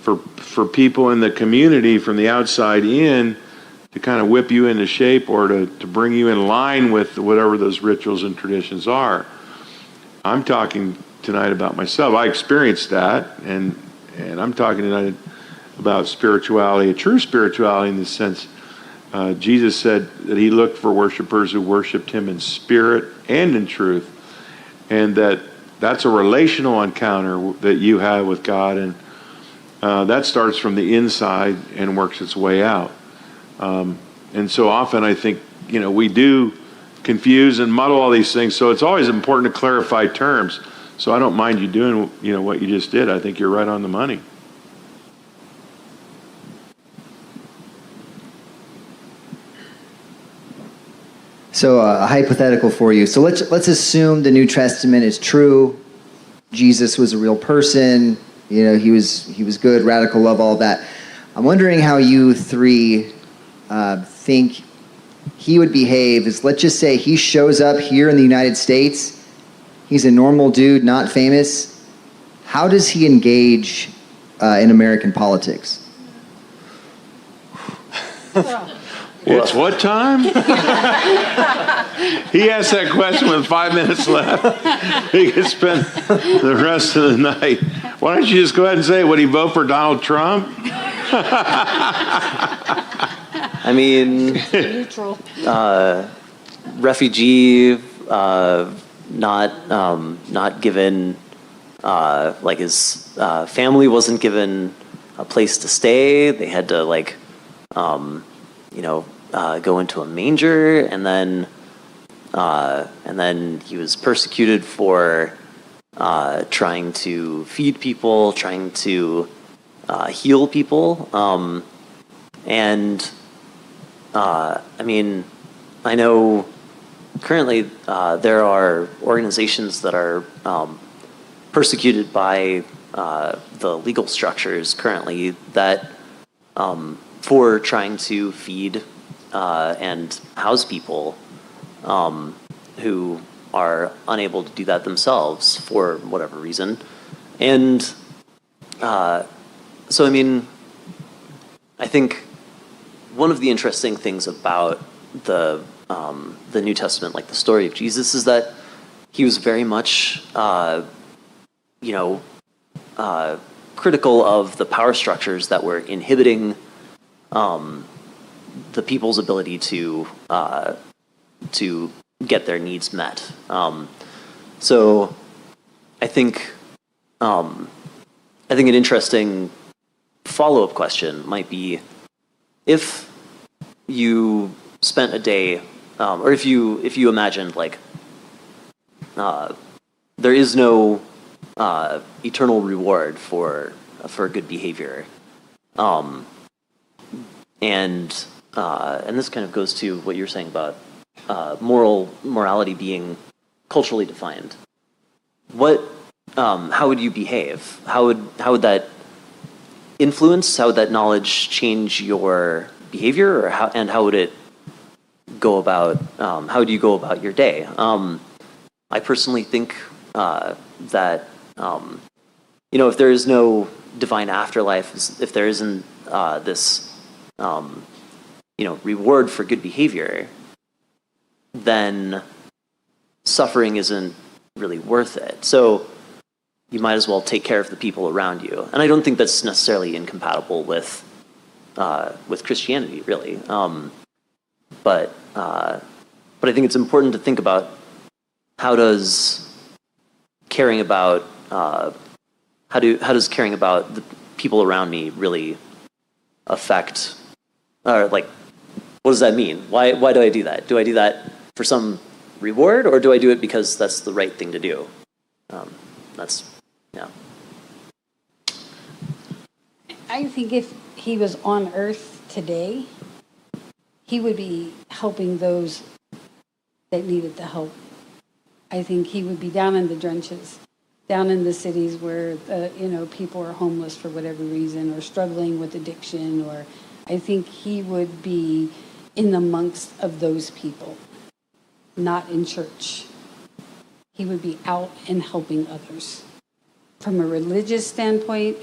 for people in the community from the outside in to kind of whip you into shape or to bring you in line with whatever those rituals and traditions are. I'm talking tonight about myself. I experienced that, and I'm talking tonight about spirituality, a true spirituality in the sense Jesus said that he looked for worshipers who worshiped him in spirit and in truth, and that's a relational encounter that you have with God, and that starts from the inside and works its way out. And so often I think, we do confuse and muddle all these things, so it's always important to clarify terms. So I don't mind you doing, what you just did. I think you're right on the money. So a hypothetical for you. So let's assume the New Testament is true. Jesus was a real person. He was good, radical love, all that. I'm wondering how you three think he would behave. Let's just say he shows up here in the United States. He's a normal dude, not famous. How does he engage in American politics? It's what time? He asked that question with 5 minutes left. He could spend the rest of the night. Why don't you just go ahead and say, would he vote for Donald Trump? I mean, Neutral. Refugee, not given, like his family wasn't given a place to stay. They had to go into a manger, and then he was persecuted for trying to feed people, trying to heal people, I know currently there are organizations that are persecuted by the legal structures currently that for trying to feed and house people who are unable to do that themselves for whatever reason. And I think one of the interesting things about the New Testament, like the story of Jesus, is that he was very much, critical of the power structures that were inhibiting the people's ability to get their needs met. So I think an interesting follow-up question might be, if you spent a day, or if you imagined there is no eternal reward for good behavior, and this kind of goes to what you're saying about morality being culturally defined. How would you behave? How would that influence? How would that knowledge change your behavior, or how would it go about? How do you go about your day? I personally think that if there is no divine afterlife, if there isn't this reward for good behavior, then suffering isn't really worth it. So you might as well take care of the people around you. And I don't think that's necessarily incompatible with with Christianity, really. But I think it's important to think about how does caring about the people around me really affect, or like, what does that mean? Why do I do that? Do I do that for some reward, or do I do it because that's the right thing to do? Yeah. I think if he was on earth today, he would be helping those that needed the help. I think he would be down in the trenches, down in the cities where people are homeless for whatever reason or struggling with addiction, or I think he would be in the amongst of those people, not in church. He would be out and helping others. From a religious standpoint,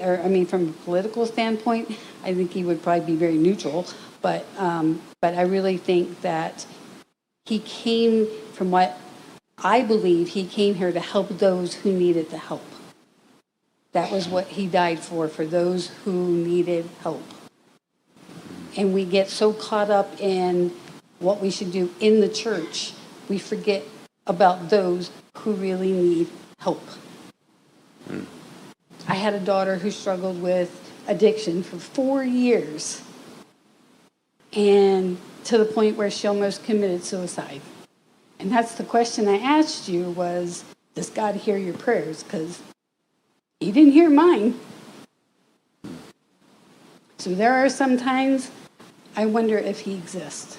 from a political standpoint, I think he would probably be very neutral. But I really think that he came, from what I believe, he came here to help those who needed the help. That was what he died for those who needed help. And we get so caught up in what we should do in the church, we forget about those who really need help. I had a daughter who struggled with addiction for 4 years, and to the point where she almost committed suicide. And that's the question I asked you was, does God hear your prayers? Because he didn't hear mine. So there are some times I wonder if he exists.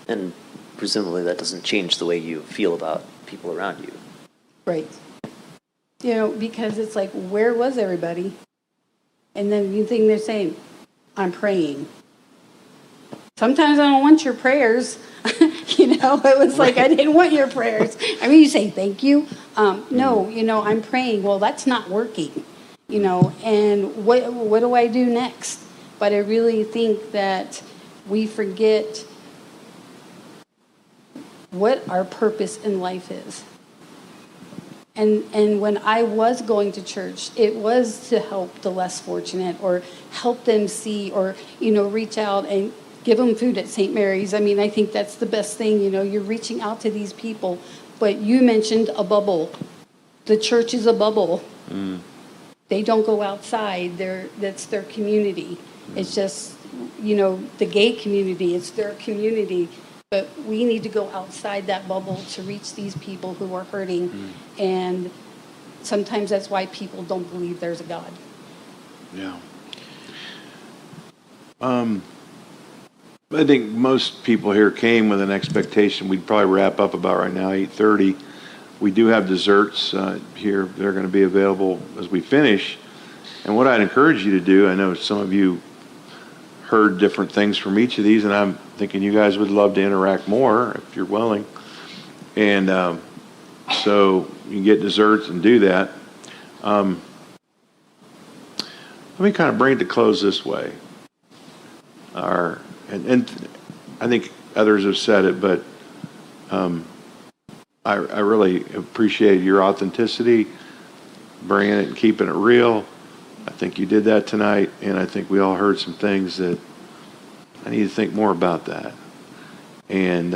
And presumably that doesn't change the way you feel about people around you. Right. Because it's like, where was everybody? And then you think they're saying, I'm praying. Sometimes I don't want your prayers. It was like, I didn't want your prayers. You say thank you. No, I'm praying. Well, that's not working, and what do I do next? But I really think that we forget what our purpose in life is. And when I was going to church, it was to help the less fortunate, or help them see, or, reach out and give them food at St. Mary's. I think that's the best thing, you're reaching out to these people. But you mentioned a bubble. The church is a bubble. Mm. They don't go outside. That's their community. It's just, the gay community, it's their community. But we need to go outside that bubble to reach these people who are hurting. Mm. And sometimes that's why people don't believe there's a God. Yeah. I think most people here came with an expectation. We'd probably wrap up about right now, 8:30. We do have desserts here. They're going to be available as we finish. And what I'd encourage you to do, I know some of you heard different things from each of these, and I'm thinking you guys would love to interact more if you're willing. And so you can get desserts and do that. Let me kind of bring it to close this way. And I think others have said it, but I really appreciate your authenticity, bringing it and keeping it real. I think you did that tonight, and I think we all heard some things that I need to think more about that. And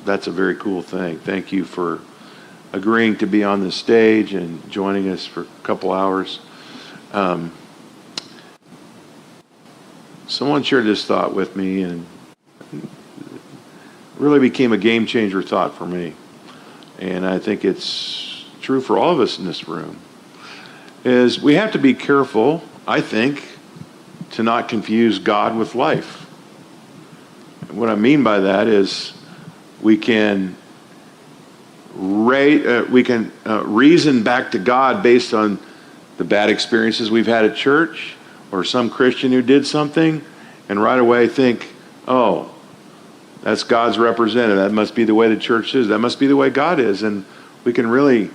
that's a very cool thing. Thank you for agreeing to be on the stage and joining us for a couple hours. Someone shared this thought with me, and it really became a game changer thought for me. And I think it's true for all of us in this room, is we have to be careful, I think, to not confuse God with life. And what I mean by that is we can reason back to God based on the bad experiences we've had at church, or some Christian who did something, and right away think, oh, that's God's representative. That must be the way the church is. That must be the way God is. And we can really,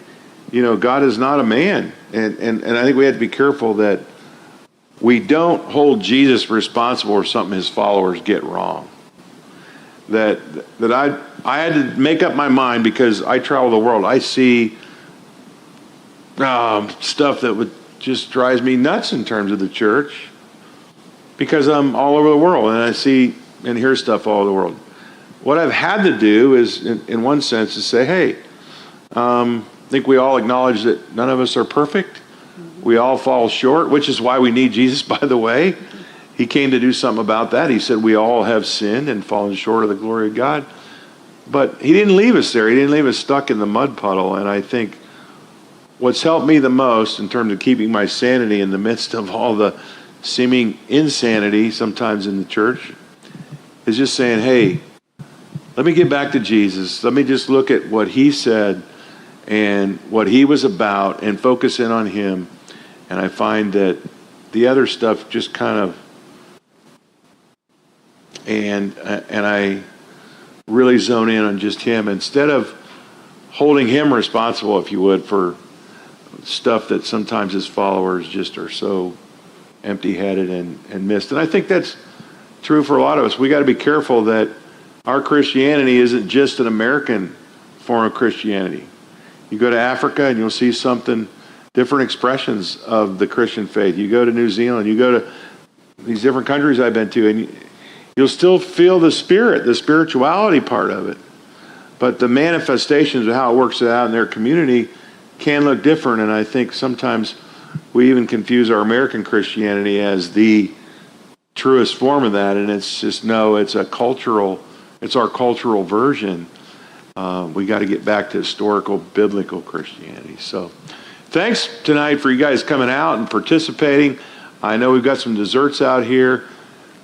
God is not a man. And I think we have to be careful that we don't hold Jesus responsible for something his followers get wrong. That I had to make up my mind, because I travel the world. I see stuff that would just drives me nuts in terms of the church, because I'm all over the world and I see and hear stuff all over the world. What I've had to do is, in one sense, is say, hey, I think we all acknowledge that none of us are perfect. We all fall short, which is why we need Jesus, by the way. He came to do something about that. He said we all have sinned and fallen short of the glory of God. But he didn't leave us there. He didn't leave us stuck in the mud puddle. And I think what's helped me the most in terms of keeping my sanity in the midst of all the seeming insanity sometimes in the church is just saying, hey, let me get back to Jesus. Let me just look at what he said and what he was about and focus in on him. And I find that the other stuff just kind of, and I really zone in on just him instead of holding him responsible, if you would, for stuff that sometimes his followers just are so empty-headed and missed. And I think that's true for a lot of us. We got to be careful that our Christianity isn't just an American form of Christianity. You go to Africa and you'll see something, different expressions of the Christian faith. You go to New Zealand, you go to these different countries I've been to, and you'll still feel the spirit, the spirituality part of it. But the manifestations of how it works out in their community can look different. And I think sometimes we even confuse our American Christianity as the truest form of that. And it's just, no, it's our cultural version. We got to get back to historical, biblical Christianity. So thanks tonight for you guys coming out and participating. I know we've got some desserts out here.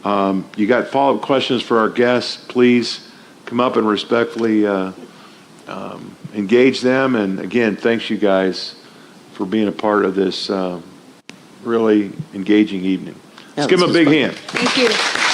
You got follow-up questions for our guests, please come up and respectfully engage them. And again, thanks you guys for being a part of this really engaging evening. Let's give them a big hand. Thank you.